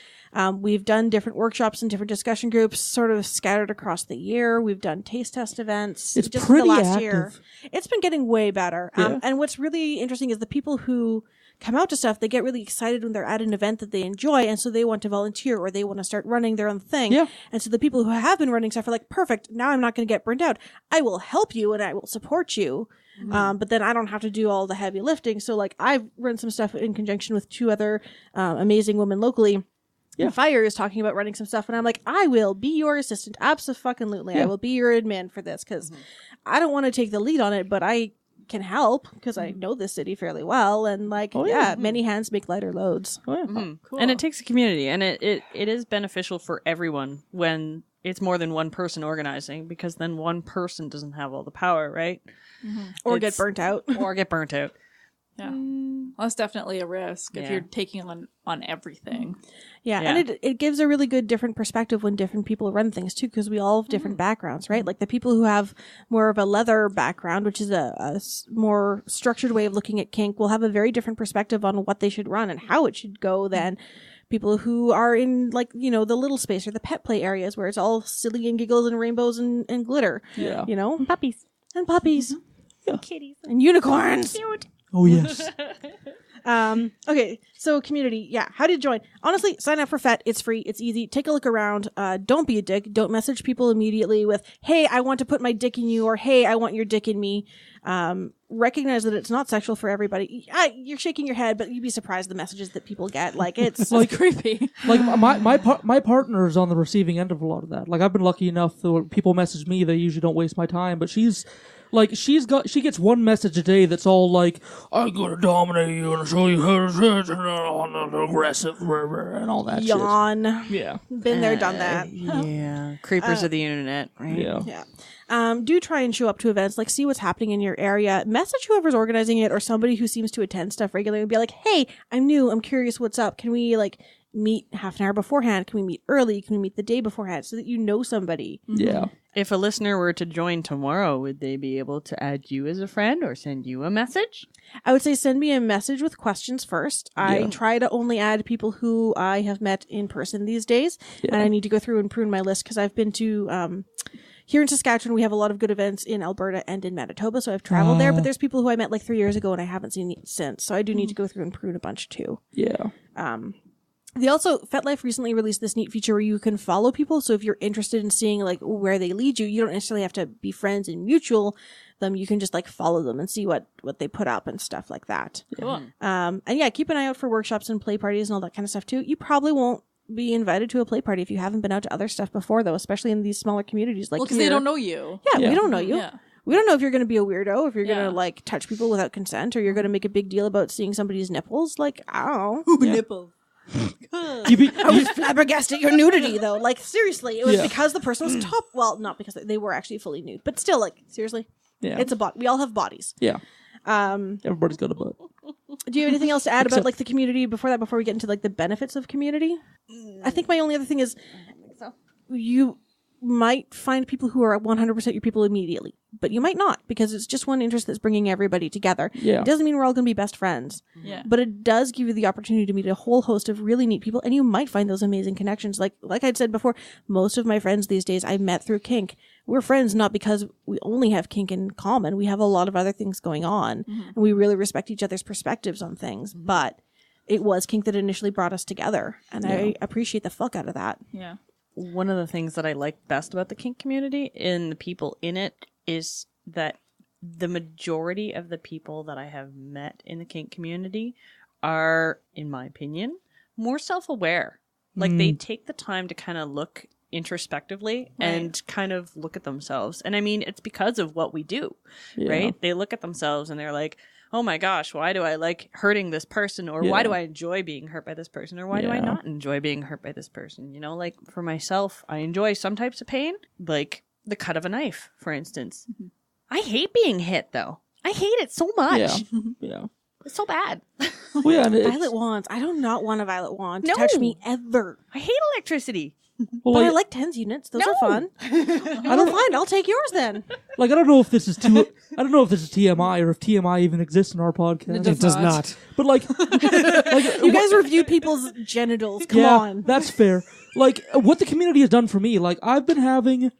We've done different workshops and different discussion groups sort of scattered across the year. We've done taste test events. It's just pretty the last active. year. It's been getting way better. Yeah. And what's really interesting is the people who come out to stuff, they get really excited when they're at an event that they enjoy, and so they want to volunteer or they want to start running their own thing. Yeah. And so the people who have been running stuff are like, perfect, now I'm not going to get burned out. I will help you and I will support you. Mm-hmm. But then I don't have to do all the heavy lifting. So like I've run some stuff in conjunction with 2 other amazing women locally. Yeah. Fire is talking about running some stuff, and I'm like, I will be your assistant. Abso-fucking-lutely. I will be your admin for this because I don't want to take the lead on it, but I can help because I know this city fairly well, and like many hands make lighter loads. Cool. And it takes a community, and it is beneficial for everyone when it's more than one person organizing, because then one person doesn't have all the power, right? Or get burnt out. Or get burnt out. Yeah. Well, that's definitely a risk if you're taking on everything. Yeah, and it gives a really good different perspective when different people run things too, because we all have different backgrounds, right? Like the people who have more of a leather background, which is a more structured way of looking at kink, will have a very different perspective on what they should run and how it should go than people who are in, like, you know, the little space or the pet play areas where it's all silly and giggles and rainbows and glitter. Yeah. You know? And puppies. And puppies. Yeah. Kitties. And unicorns. Cute. Oh, yes. Okay, so community, how do you join? Honestly, sign up for FET. It's free. It's easy. Take a look around. Don't be a dick. Don't message people immediately with, hey, I want to put my dick in you, or hey, I want your dick in me. Recognize that it's not sexual for everybody. You're shaking your head, but you'd be surprised the messages that people get. Like, it's like creepy. Like my partner is on the receiving end of a lot of that. Like, I've been lucky enough that when people message me, they usually don't waste my time, but she gets one message a day that's all like, I'm gonna dominate you and show you how to aggressive and all that yawn. shit. Yeah. Been there, done that. Yeah. Creepers of the internet, right? Yeah. Do try and show up to events, like see what's happening in your area. Message whoever's organizing it or somebody who seems to attend stuff regularly and be like, hey, I'm new. I'm curious what's up. Can we meet half an hour beforehand? Can we meet early? Can we meet the day beforehand so that you know somebody? Yeah. If a listener were to join tomorrow, would they be able to add you as a friend or send you a message? I would say send me a message with questions first. I try to only add people who I have met in person these days. And I need to go through and prune my list because I've been to... here in Saskatchewan, we have a lot of good events in Alberta and in Manitoba, so I've traveled there, but there's people who I met like 3 years ago and I haven't seen since, so I do need to go through and prune a bunch too. Yeah. They also, FetLife recently released this neat feature where you can follow people, so if you're interested in seeing like where they lead you, you don't necessarily have to be friends and mutual them, you can just like follow them and see what they put up and stuff like that. Cool. And keep an eye out for workshops and play parties and all that kind of stuff too. You probably won't be invited to a play party if you haven't been out to other stuff before, though, especially in these smaller communities. Like, because they don't know you. Yeah, we don't know you. Yeah. We don't know if you're going to be a weirdo, if you're going to like touch people without consent, or you're going to make a big deal about seeing somebody's nipples. Like, I don't know. Nipples. I was flabbergasted at your nudity, though. Like, seriously, it was because the person was top. Well, not because they were actually fully nude, but still, like, seriously, it's a body. We all have bodies. Yeah. Everybody's got a butt. Do you have anything else to add about like the community before we get into like the benefits of community? I think my only other thing is you might find people who are 100% your people immediately, but you might not, because it's just one interest that's bringing everybody together. Yeah. It doesn't mean we're all going to be best friends. Yeah. But it does give you the opportunity to meet a whole host of really neat people, and you might find those amazing connections. Like I'd said before, most of my friends these days I met through kink. We're friends not because we only have kink in common. We have a lot of other things going on, and we really respect each other's perspectives on things, but it was kink that initially brought us together, and I appreciate the fuck out of that. Yeah. One of the things that I like best about the kink community and the people in it is that the majority of the people that I have met in the kink community are, in my opinion, more self-aware. Like, they take the time to kind of look introspectively and kind of look at themselves. And I mean, it's because of what we do, right? They look at themselves and they're like, oh my gosh, why do I like hurting this person? Or why do I enjoy being hurt by this person? Or why do I not enjoy being hurt by this person? You know, like for myself, I enjoy some types of pain, like the cut of a knife, for instance. I hate being hit, though. I hate it so much. Yeah. It's so bad. Well, Violet wands. I do not want a violet wand to touch me ever. I hate electricity. Well, but I like tens units. Those are fun. Fine. I'll take yours then. Like, I don't know if this is TMI or if TMI even exists in our podcast. It does not. But like you guys reviewed people's genitals. Come on. That's fair. Like, what the community has done for me, like I've been having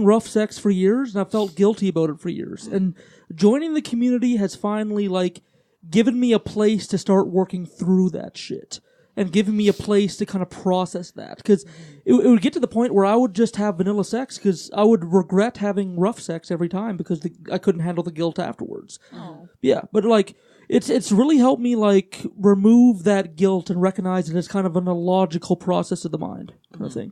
rough sex for years, and I've felt guilty about it for years. And joining the community has finally like given me a place to start working through that shit. And giving me a place to kind of process that. Because it would get to the point where I would just have vanilla sex because I would regret having rough sex every time because I couldn't handle the guilt afterwards. Oh. Yeah, but like, it's really helped me like remove that guilt and recognize it as kind of an illogical process of the mind kind of thing.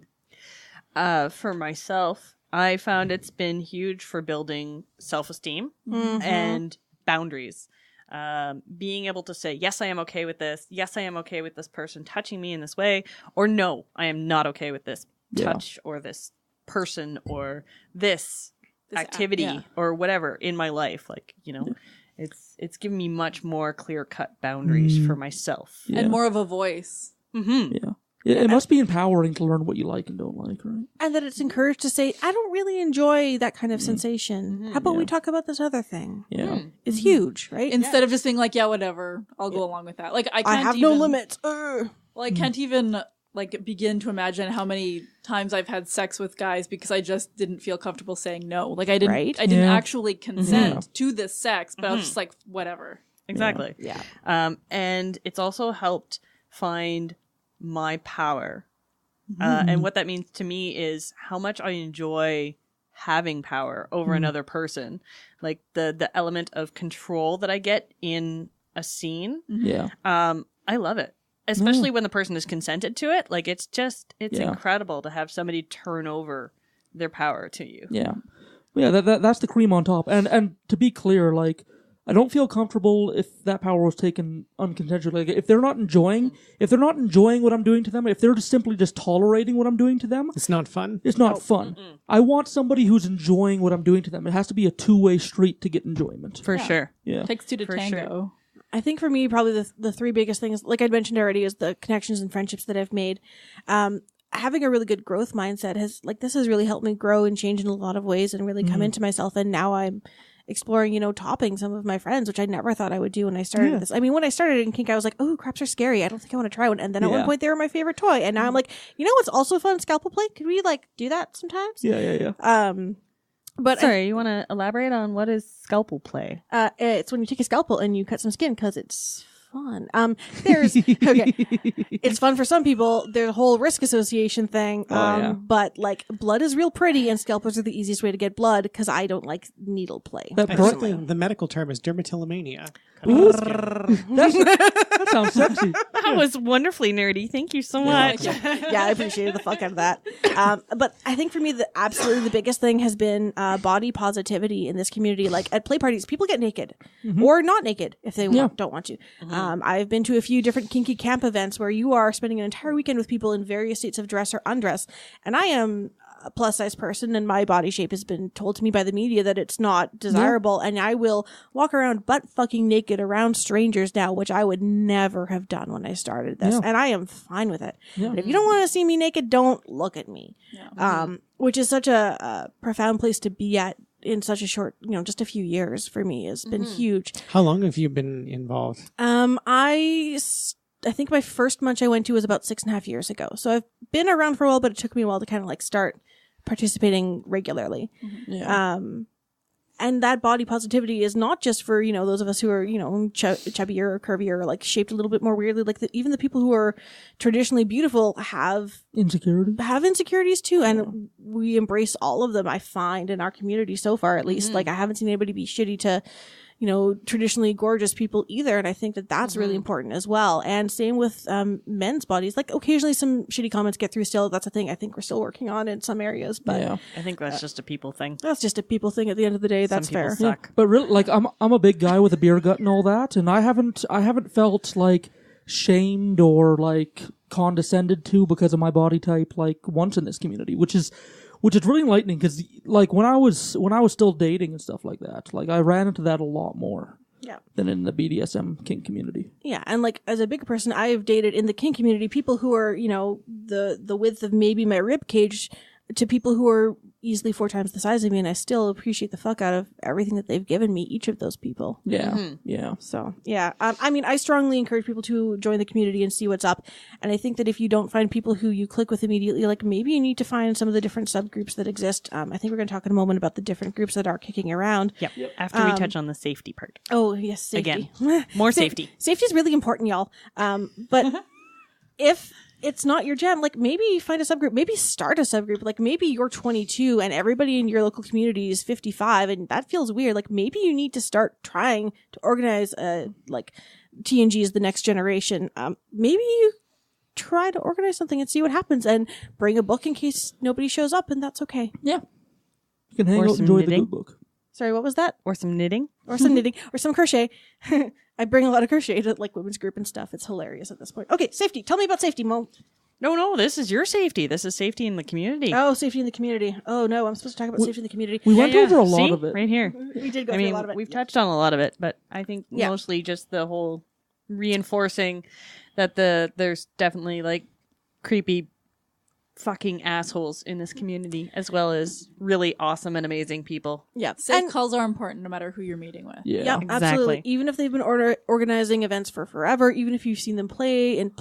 For myself, I found it's been huge for building self-esteem and boundaries. Being able to say, yes, I am okay with this. Yes, I am okay with this person touching me in this way. Or no, I am not okay with this touch or this person or this activity or whatever in my life. Like, you know, it's given me much more clear-cut boundaries for myself. And more of a voice. Mm-hmm. It must be empowering to learn what you like and don't like, right? And that it's encouraged to say, I don't really enjoy that kind of sensation. How about we talk about this other thing? Yeah. It's huge, right? Instead of just being like, yeah, whatever, I'll go along with that. Like, I can't have even, no limits. Well, I can't even like begin to imagine how many times I've had sex with guys because I just didn't feel comfortable saying no. Like I didn't actually consent to this sex, but I was just like, whatever. Exactly. Yeah. And it's also helped find my power. And what that means to me is how much I enjoy having power over another person. Like the element of control that I get in a scene. Yeah. I love it. Especially when the person is consented to it. Like it's incredible to have somebody turn over their power to you. Yeah. Yeah, that's the cream on top. And to be clear, like, I don't feel comfortable if that power was taken unconsensually. Like, if they're not enjoying what I'm doing to them, if they're just simply tolerating what I'm doing to them, it's not fun. It's not fun. I want somebody who's enjoying what I'm doing to them. It has to be a two-way street to get enjoyment. For sure. Yeah. Takes two to tango. Sure. I think for me, probably the three biggest things, like I'd mentioned already, is the connections and friendships that I've made. Having a really good growth mindset has really helped me grow and change in a lot of ways and really come into myself. And now I'm exploring, topping some of my friends, which I never thought I would do when I started this. I mean, when I started in kink, I was like, oh, craps are scary. I don't think I want to try one. And then at one point they were my favorite toy. And now I'm like, what's also fun? Scalpel play? Could we do that sometimes? Yeah. But sorry, you want to elaborate on what is scalpel play? It's when you take a scalpel and you cut some skin because it's fun. It's fun for some people. There's a whole risk association thing. But blood is real pretty, and scalpels are the easiest way to get blood because I don't like needle play. I think the medical term is dermatillomania. That sounds sexy. That was wonderfully nerdy. Thank you so much. Yeah, I appreciated the fuck out of that. But I think for me, absolutely the biggest thing has been body positivity in this community. Like at play parties, people get naked or not naked if they don't want to. I've been to a few different kinky camp events where you are spending an entire weekend with people in various states of dress or undress. And I am a plus size person and my body shape has been told to me by the media that it's not desirable, and I will walk around butt fucking naked around strangers now, which I would never have done when I started this, and I am fine with it. But if you don't want to see me naked, don't look at me. Which is such a profound place to be at in such a short, just a few years for me has been huge. How long have you been involved? I think my first munch I went to was about 6.5 years ago. So I've been around for a while, but it took me a while to kind of start participating regularly. And that body positivity is not just for, those of us who are, chubbier or curvier or shaped a little bit more weirdly. Even the people who are traditionally beautiful have insecurities too. And we embrace all of them, I find, in our community so far, at least. I haven't seen anybody be shitty to, traditionally gorgeous people either. And I think that that's really important as well. And same with men's bodies. Occasionally some shitty comments get through still. That's a thing I think we're still working on in some areas. But I think that's just a people thing. That's just a people thing at the end of the day. That's fair. Suck. But really, I'm a big guy with a beer gut and all that, and I haven't felt shamed or condescended to because of my body type once in this community, which is really enlightening because when I was still dating and stuff like that, I ran into that a lot more than in the BDSM kink community. Yeah, and as a bigger person, I've dated in the kink community people who are the width of maybe my rib cage to people who are easily 4 times the size of me, and I still appreciate the fuck out of everything that they've given me, each of those people. Yeah. So, yeah. I strongly encourage people to join the community and see what's up. And I think that if you don't find people who you click with immediately, maybe you need to find some of the different subgroups that exist. I think we're going to talk in a moment about the different groups that are kicking around. Yep. After we touch on the safety part. Oh, yes, safety. Again, more safety. Safety is really important, y'all. But if it's not your jam, maybe find a subgroup, maybe start a subgroup, maybe you're 22 and everybody in your local community is 55 and that feels weird. Maybe you need to start trying to organize TNG is the next generation. Maybe you try to organize something and see what happens and bring a book in case nobody shows up, and that's okay. Yeah. You can hang out and enjoy the good book. Sorry, what was that? Or some knitting. Or some knitting. Or some crochet. I bring a lot of crochet to women's group and stuff. It's hilarious at this point. Okay, safety. Tell me about safety, Mo. No, this is your safety. This is safety in the community. Oh, safety in the community. Oh, no, I'm supposed to talk about safety in the community. We went over a lot of it. Right here. We did go through a lot of it. We've touched on a lot of it, but I think mostly just the whole reinforcing that there's definitely like creepy fucking assholes in this community, as well as really awesome and amazing people. Yeah. Safe calls are important no matter who you're meeting with. Yeah, exactly. absolutely. Even if they've been organizing events for forever, even if you've seen them play in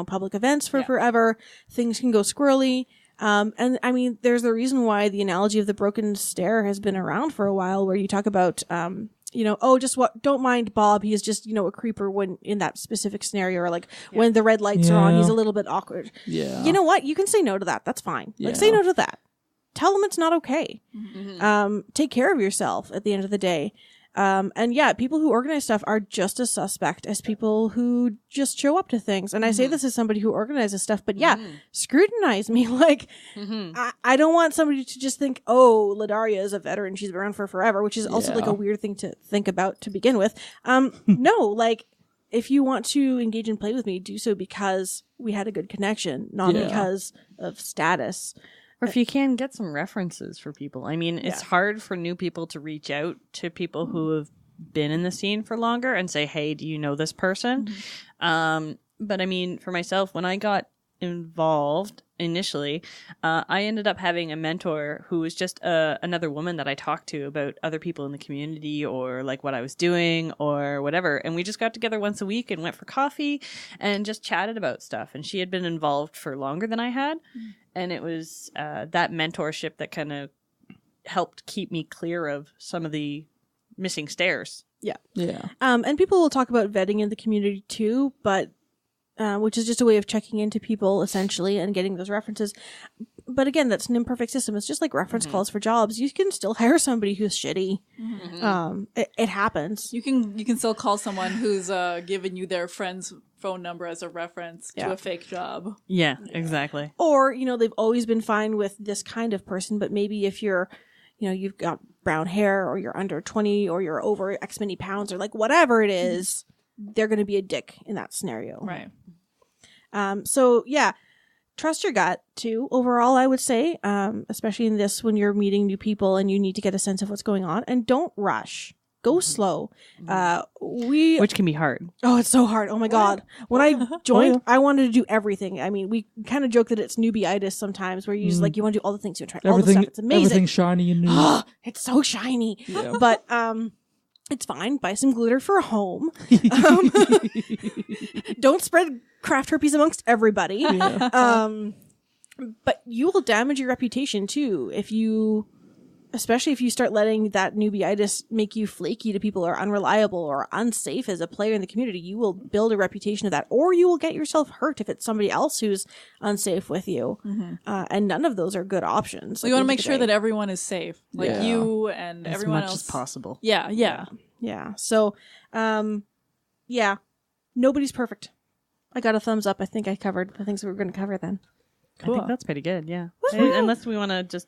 public events for forever, things can go squirrely. And I mean, there's the reason why the analogy of the broken stair has been around for a while, where you talk about, don't mind Bob. He is just, a creeper when in that specific scenario, or like when the red lights are on, he's a little bit awkward. Yeah. You know what? You can say no to that. That's fine. Like, say no to that. Tell them it's not okay. Mm-hmm. Take care of yourself at the end of the day. And yeah, people who organize stuff are just as suspect as people who just show up to things. And I say this as somebody who organizes stuff, but scrutinize me. Like, I don't want somebody to just think, oh, Ladaria is a veteran. She's been around for forever, which is also like a weird thing to think about to begin with. No, like, if you want to engage and play with me, do so because we had a good connection, not because of status. Or if you can, get some references for people. I mean, it's hard for new people to reach out to people who have been in the scene for longer and say, hey, do you know this person? But I mean, for myself, when I got involved initially, I ended up having a mentor who was just another woman that I talked to about other people in the community, or like what I was doing or whatever. And we just got together once a week and went for coffee and just chatted about stuff. And she had been involved for longer than I had. And it was that mentorship that kind of helped keep me clear of some of the missing stairs. Yeah. Yeah. And people will talk about vetting in the community too, but which is just a way of checking into people essentially and getting those references. But again, that's an imperfect system. It's just like reference calls for jobs. You can still hire somebody who's shitty. It happens. You can still call someone who's given you their friend's phone number as a reference to a fake job. Yeah, exactly. Or, they've always been fine with this kind of person, but maybe if you're, you've got brown hair, or you're under 20, or you're over X many pounds, or like whatever it is, they're going to be a dick in that scenario. Right. So yeah, trust your gut too. Overall, I would say, especially in this, when you're meeting new people and you need to get a sense of what's going on, and don't rush. Go slow. Which can be hard. Oh, it's so hard. Oh my God. When I joined, I wanted to do everything. I mean, we kind of joke that it's newbie-itis sometimes, where you just like, you want to do all the things, you want to try all the stuff. It's amazing. Everything's shiny and new. It's so shiny. Yeah. But, it's fine. Buy some glitter for home. Don't spread craft herpes amongst everybody. Yeah. But you will damage your reputation too especially if you start letting that newbie-itis make you flaky to people, or unreliable or unsafe as a player in the community. You will build a reputation of that, or you will get yourself hurt if it's somebody else who's unsafe with you. And none of those are good options. So you want to make sure that everyone is safe, like you and as everyone much else as possible. Yeah. So, nobody's perfect. I got a thumbs up. I think I covered the things we were going to cover then. Cool. I think that's pretty good. Yeah. Unless we want to just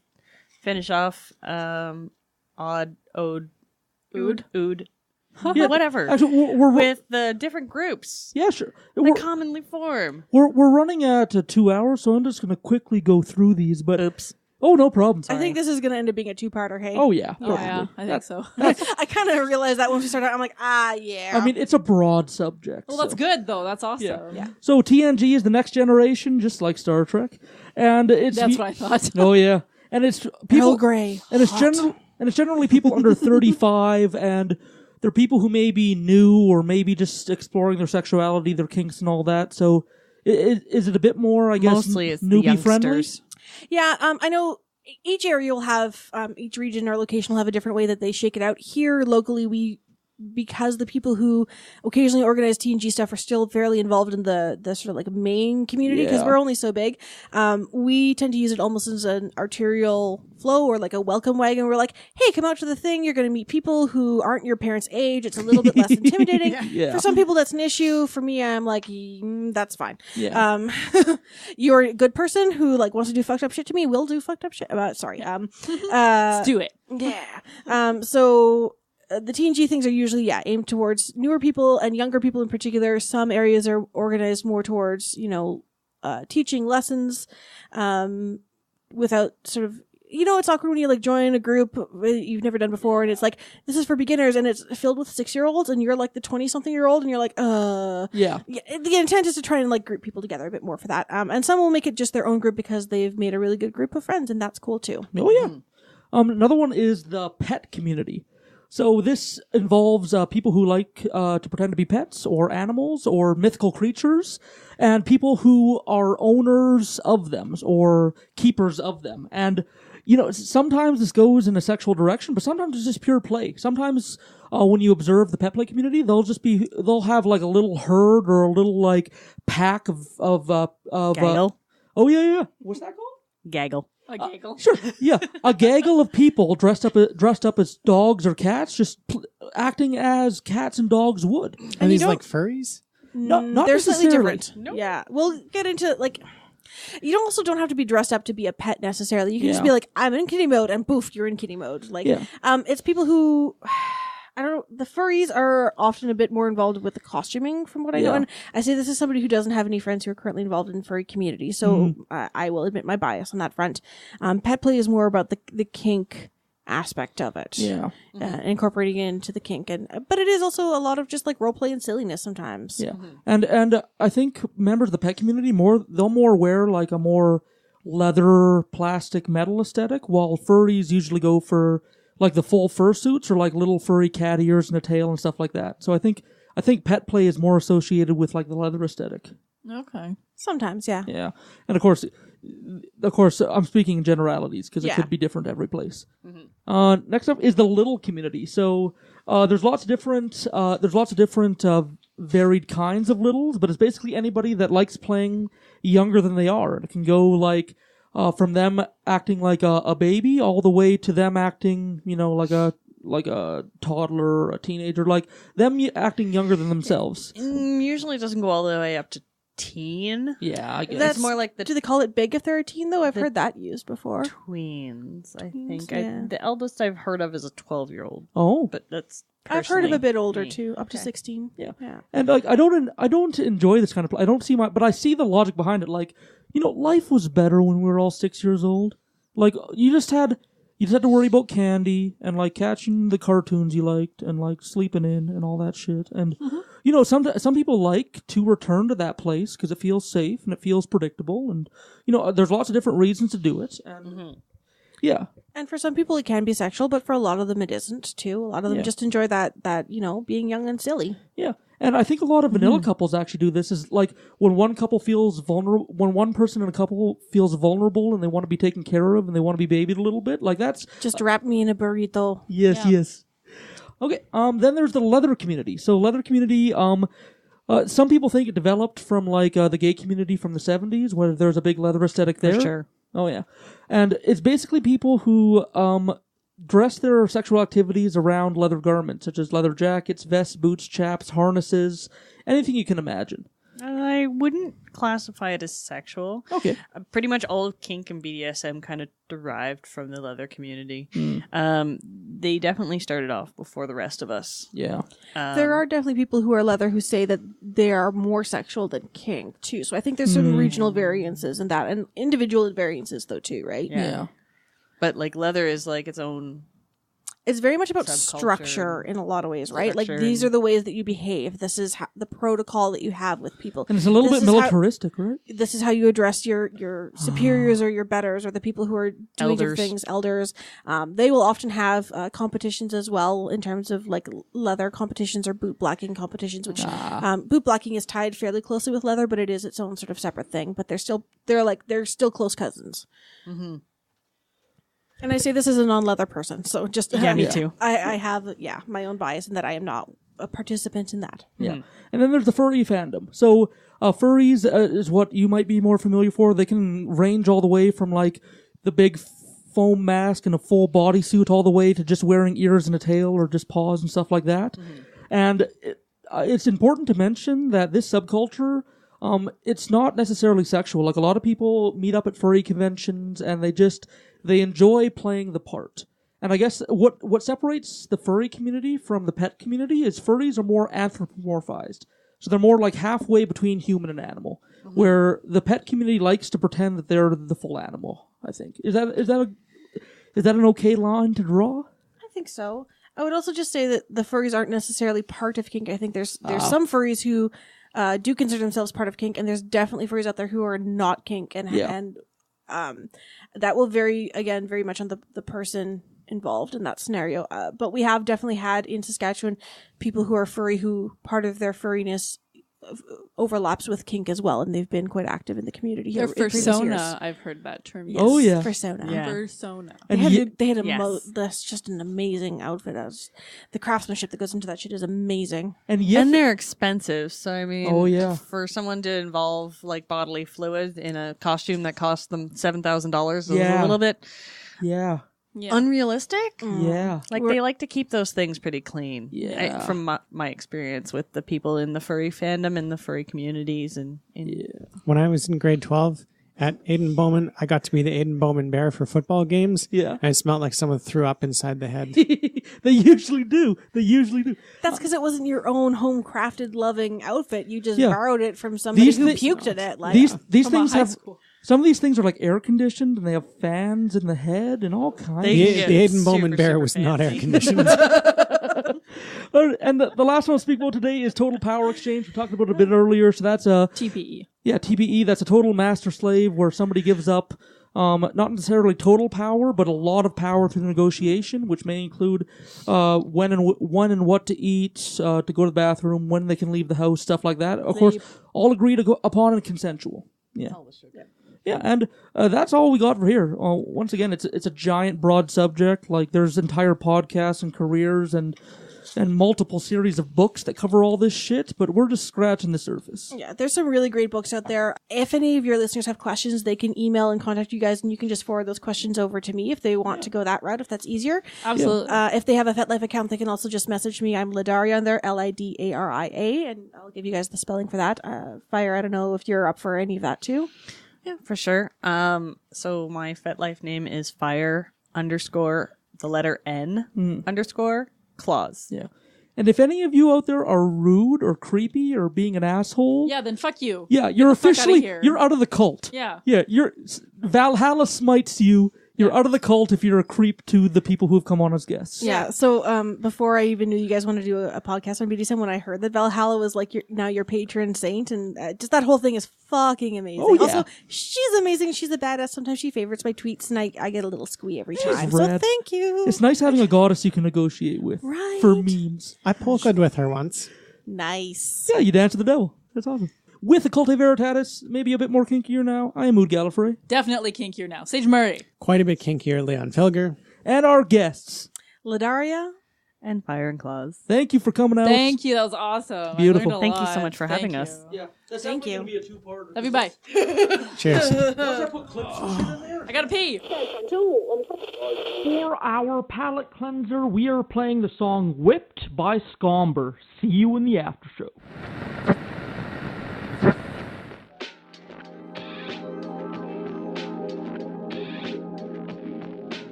finish off ood. Yeah, whatever. Actually, with the different groups. Yeah, sure. They commonly form. We're running at 2 hours, so I'm just going to quickly go through these. But oops. Oh, no problem. Sorry. I think this is going to end up being a two-parter, hey? Oh, yeah. Oh, yeah. I think so. I kind of realized that once we started. I'm like, yeah. I mean, it's a broad subject. Well, that's good, though. That's awesome. Yeah. So TNG is the next generation, just like Star Trek. And it's... That's what I thought. Oh, yeah. And it's people... Earl Grey. And it's generally people under 35, and they're people who may be new, or maybe just exploring their sexuality, their kinks and all that. So is it a bit more, I guess, mostly it's newbie friendly? Yeah, I know each area will have, each region or location will have a different way that they shake it out. Here, locally, because the people who occasionally organize TNG stuff are still fairly involved in the sort of like main community, because we're only so big, we tend to use it almost as an arterial flow, or like a welcome wagon. We're like, hey, come out to the thing. You're going to meet people who aren't your parents' age. It's a little bit less intimidating. For some people, that's an issue. For me, I'm like, that's fine. Yeah. You're a good person who like wants to do fucked up shit to me. We'll do fucked up shit. Let's do it. Yeah. So the TNG things are usually, aimed towards newer people and younger people in particular. Some areas are organized more towards, teaching lessons without sort of, it's awkward when you like join a group you've never done before, and it's like, this is for beginners, and it's filled with 6-year-olds, and you're like the 20-something-year-old, and you're like, Yeah. The intent is to try and like group people together a bit more for that. And some will make it just their own group because they've made a really good group of friends, and that's cool too. Oh, yeah. Another one is the pet community. So this involves people who like to pretend to be pets or animals or mythical creatures, and people who are owners of them or keepers of them. And sometimes this goes in a sexual direction, but sometimes it's just pure play. Sometimes when you observe the pet play community, they'll have like a little herd or a little like pack of Gaggle. Oh yeah. What's that called? Gaggle. A gaggle. Sure. Yeah, a gaggle of people dressed up as dogs or cats, just acting as cats and dogs would. And these like furries? No, not they're slightly necessarily. different. Nope. Yeah, we'll get into like. You also don't have to be dressed up to be a pet necessarily. You can just be like, I'm in kitty mode, and poof, you're in kitty mode. Like, it's people who, I don't know, the furries are often a bit more involved with the costuming from what I know. And I say this is somebody who doesn't have any friends who are currently involved in furry community. So I will admit my bias on that front. Pet play is more about the kink aspect of it. Yeah. Incorporating it into the kink. But it is also a lot of just like role play and silliness sometimes. Yeah. And I think members of the pet community they'll more wear like a more leather, plastic, metal aesthetic, while furries usually go for like the full fursuits or like little furry cat ears and a tail and stuff like that. So I think pet play is more associated with like the leather aesthetic. Okay. Sometimes, yeah. Yeah. And of course, I'm speaking in generalities because it could be different every place. Next up is the little community. So there's lots of different varied kinds of littles, but it's basically anybody that likes playing younger than they are. And it can go like from them acting like a baby all the way to them acting, like a toddler or a teenager, like them acting younger than themselves. Usually it doesn't go all the way up to teen. Yeah, I guess. That's more like Do they call it big if they're a teen, though? I've heard that used before. Tweens, I think. Yeah. The eldest I've heard of is a 12-year-old. Oh. But that's I've heard of a bit older, too, up to 16. Yeah. And like I don't enjoy this kind of play. I don't see but I see the logic behind it. Like, life was better when we were all 6 years old. Like, you just had to worry about candy and like catching the cartoons you liked and like sleeping in and all that shit. And some people like to return to that place because it feels safe and it feels predictable, and there's lots of different reasons to do it. And yeah. And for some people it can be sexual, but for a lot of them it isn't too. A lot of them just enjoy that being young and silly. Yeah. And I think a lot of vanilla couples actually do this, is like when one couple feels vulnerable, when one person in a couple feels vulnerable and they want to be taken care of and they want to be babied a little bit, like that's... Just wrap me in a burrito. Yes. Okay, then there's the leather community. So leather community, some people think it developed from like the gay community from the 70s, where there's a big leather aesthetic there. For sure. Oh yeah. And it's basically people who dress their sexual activities around leather garments, such as leather jackets, vests, boots, chaps, harnesses, anything you can imagine. I wouldn't classify it as sexual. Okay. Pretty much all of kink and BDSM kind of derived from the leather community. They definitely started off before the rest of us. Yeah. There are definitely people who are leather who say that they are more sexual than kink, too. So I think there's certain regional variances in that, and individual variances, though, too, right? Yeah. But like leather is like its own... It's very much about structure in a lot of ways, right? Like, these are the ways that you behave. This is the protocol that you have with people. And it's a little bit militaristic, right? This is how you address your superiors or your betters or the people who are doing your things, elders. They will often have competitions as well in terms of like leather competitions or boot blacking competitions, which boot blacking is tied fairly closely with leather, but it is its own sort of separate thing. But they're still close cousins. Mm-hmm. And I say this as a non-leather person, so just... Yeah, me too. I have, my own bias in that I am not a participant in that. Yeah. And then there's the furry fandom. So furries is what you might be more familiar for. They can range all the way from like the big foam mask and a full bodysuit all the way to just wearing ears and a tail or just paws and stuff like that. And it's important to mention that this subculture... it's not necessarily sexual. Like, a lot of people meet up at furry conventions and they enjoy playing the part. And I guess what separates the furry community from the pet community is furries are more anthropomorphized. So they're more like halfway between human and animal, where the pet community likes to pretend that they're the full animal. I think is that an okay line to draw? I think so. I would also just say that the furries aren't necessarily part of kink. I think there's some furries who do consider themselves part of kink, and there's definitely furries out there who are not kink, and that will vary again very much on the person involved in that scenario. But we have definitely had in Saskatchewan people who are furry who part of their furriness overlaps with kink as well, and they've been quite active in the community here. Their fursona, I've heard that term. Yes, oh yeah, fursona. Yeah. Fursona. They had that's just an amazing outfit. The craftsmanship that goes into that shit is amazing. And they're expensive. So I mean, for someone to involve like bodily fluid in a costume that costs them $7,000 is a little bit unrealistic. Yeah, like they like to keep those things pretty clean. Yeah, from my experience with the people in the furry fandom and the furry communities, and when I was in grade 12 at Aiden Bowman, I got to be the Aiden Bowman bear for football games. Yeah, and it smelled like someone threw up inside the head. They usually do. That's because it wasn't your own home crafted, loving outfit. You just borrowed it from somebody who puked in it. Like these things have. Some of these things are like air conditioned, and they have fans in the head and all kinds. The Aiden Bowman bear was not air conditioned. And the last one I'll speak about today is total power exchange. We talked about it a bit earlier, so that's a TPE. Yeah, TPE. That's a total master slave where somebody gives up not necessarily total power, but a lot of power through negotiation, which may include when and what to eat, to go to the bathroom, when they can leave the house, stuff like that. Of course, all agreed upon and consensual. Yeah. Yeah, and that's all we got for here. Once again, it's a giant, broad subject. Like, there's entire podcasts and careers and multiple series of books that cover all this shit, but we're just scratching the surface. Yeah, there's some really great books out there. If any of your listeners have questions, they can email and contact you guys, and you can just forward those questions over to me if they want to go that route, if that's easier. Absolutely. If they have a FetLife account, they can also just message me. I'm Lidaria on there, Lidaria, and I'll give you guys the spelling for that. Fire, I don't know if you're up for any of that too. Yeah, for sure. So my FetLife name is Fire _ the letter N _ Claws. Yeah. And if any of you out there are rude or creepy or being an asshole, yeah, then fuck you. Yeah, you're officially you're out of the cult. Yeah. Yeah, Valhalla smites you. You're out of the cult if you're a creep to the people who have come on as guests. Yeah. So before I even knew you guys wanted to do a podcast on BDSM, when I heard that Valhalla was like your patron saint, and just that whole thing is fucking amazing. Oh, yeah. Also, she's amazing. She's a badass. Sometimes she favorites my tweets, and I get a little squee every time. So thank you. It's nice having a goddess you can negotiate with. Right. For memes. I polkaed with her once. Nice. Yeah, you dance with the devil. That's awesome. With Occultae Veritatis, maybe a bit more kinkier now, I am Mood Gallifrey. Definitely kinkier now. Sage Murray. Quite a bit kinkier, Leon Filger. And our guests, Lidaria and Fire and Claws. Thank you for coming out. Thank you. That was awesome. Beautiful. Thank you so much for having us. Yeah, that's Thank you. Gonna be a two-parter. Love you. Bye. Cheers. I gotta pee. For our palate cleanser, we are playing the song Whipped by Scomber. See you in the after show.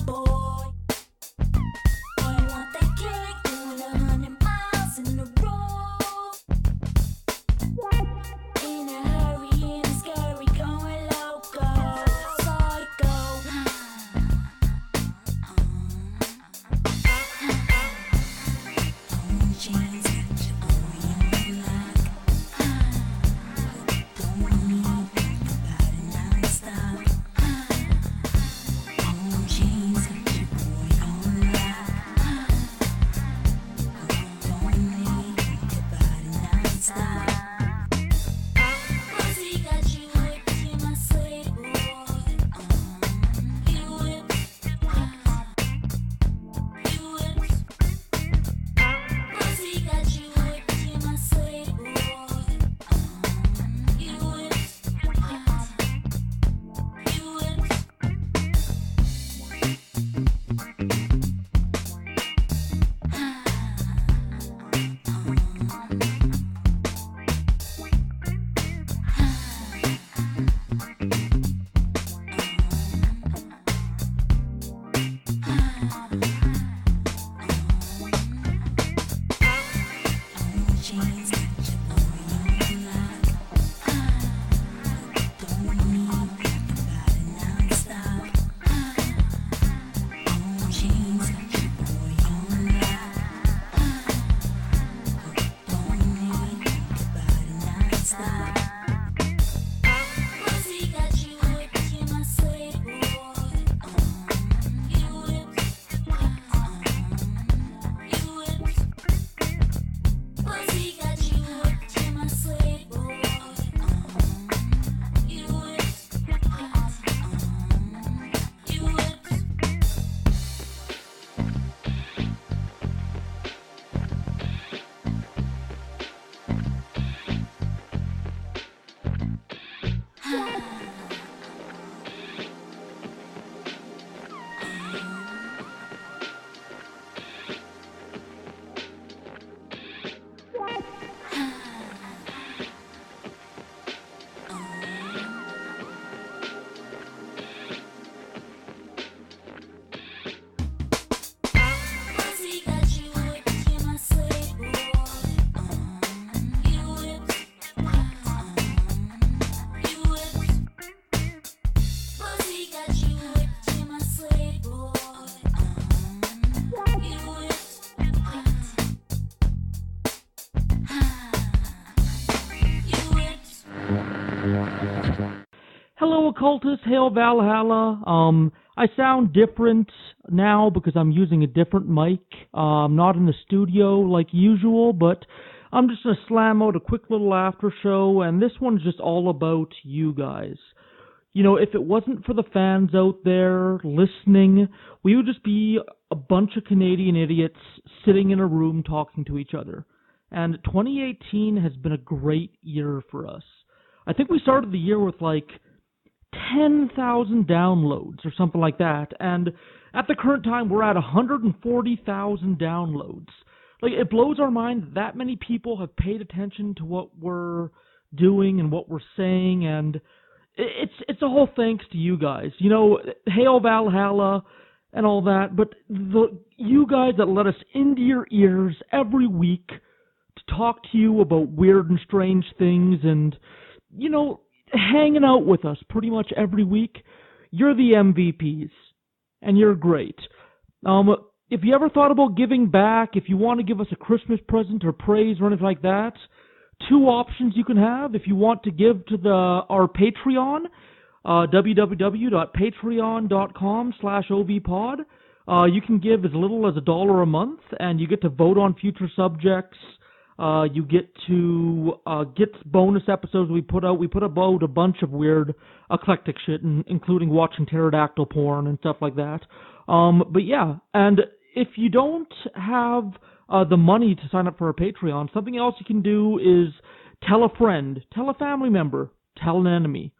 Boy, want that cake, doing 100 miles in the road. Hello, occultists. Hail Valhalla. I sound different now because I'm using a different mic. I'm not in the studio like usual, but I'm just going to slam out a quick little after show, and this one's just all about you guys. You know, if it wasn't for the fans out there listening, we would just be a bunch of Canadian idiots sitting in a room talking to each other. And 2018 has been a great year for us. I think we started the year with like 10,000 downloads or something like that, and at the current time we're at 140,000 downloads. Like, it blows our mind that many people have paid attention to what we're doing and what we're saying, and it's a whole thanks to you guys. You know, hail Valhalla and all that, but you guys that let us into your ears every week to talk to you about weird and strange things and, you know, hanging out with us pretty much every week, you're the MVPs, and you're great. If you ever thought about giving back, if you want to give us a Christmas present or praise or anything like that, two options you can have. If you want to give to our Patreon, www.patreon.com/ovpod, you can give as little as $1 a month, and you get to vote on future subjects. You get to get bonus episodes we put out. We put about a bunch of weird, eclectic shit, including watching pterodactyl porn and stuff like that. But yeah, and if you don't have the money to sign up for our Patreon, something else you can do is tell a friend, tell a family member, tell an enemy.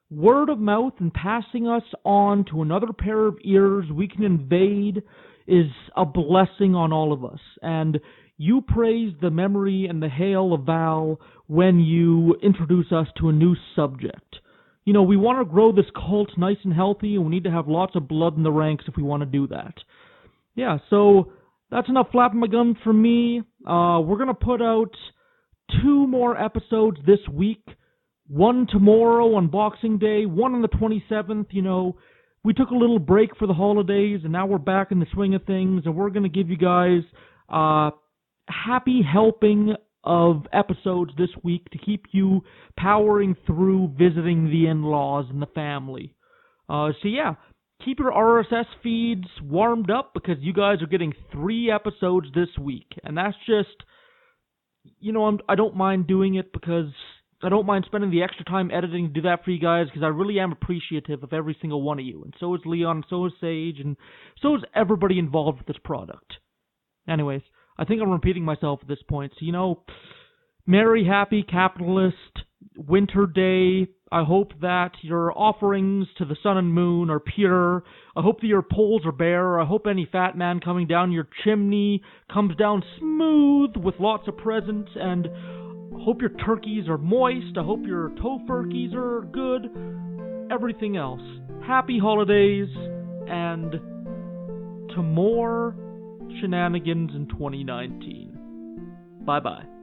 Word of mouth and passing us on to another pair of ears we can invade is a blessing on all of us. And you praise the memory and the hail of Val when you introduce us to a new subject. You know, we want to grow this cult nice and healthy, and we need to have lots of blood in the ranks if we want to do that. Yeah, so that's enough flapping my gums for me. We're going to put out 2 more episodes this week. One tomorrow on Boxing Day, one on the 27th. You know, we took a little break for the holidays, and now we're back in the swing of things, and we're going to give you guys happy helping of episodes this week to keep you powering through visiting the in-laws and the family. So yeah, keep your RSS feeds warmed up because you guys are getting 3 episodes this week. And that's just, you know, I don't mind doing it because I don't mind spending the extra time editing to do that for you guys because I really am appreciative of every single one of you. And so is Leon, so is Sage, and so is everybody involved with this product. Anyways, I think I'm repeating myself at this point. So, you know, merry, happy, capitalist, winter day. I hope that your offerings to the sun and moon are pure. I hope that your poles are bare. I hope any fat man coming down your chimney comes down smooth with lots of presents. And I hope your turkeys are moist. I hope your tofurkeys are good. Everything else. Happy holidays, and to more shenanigans in 2019. Bye-bye.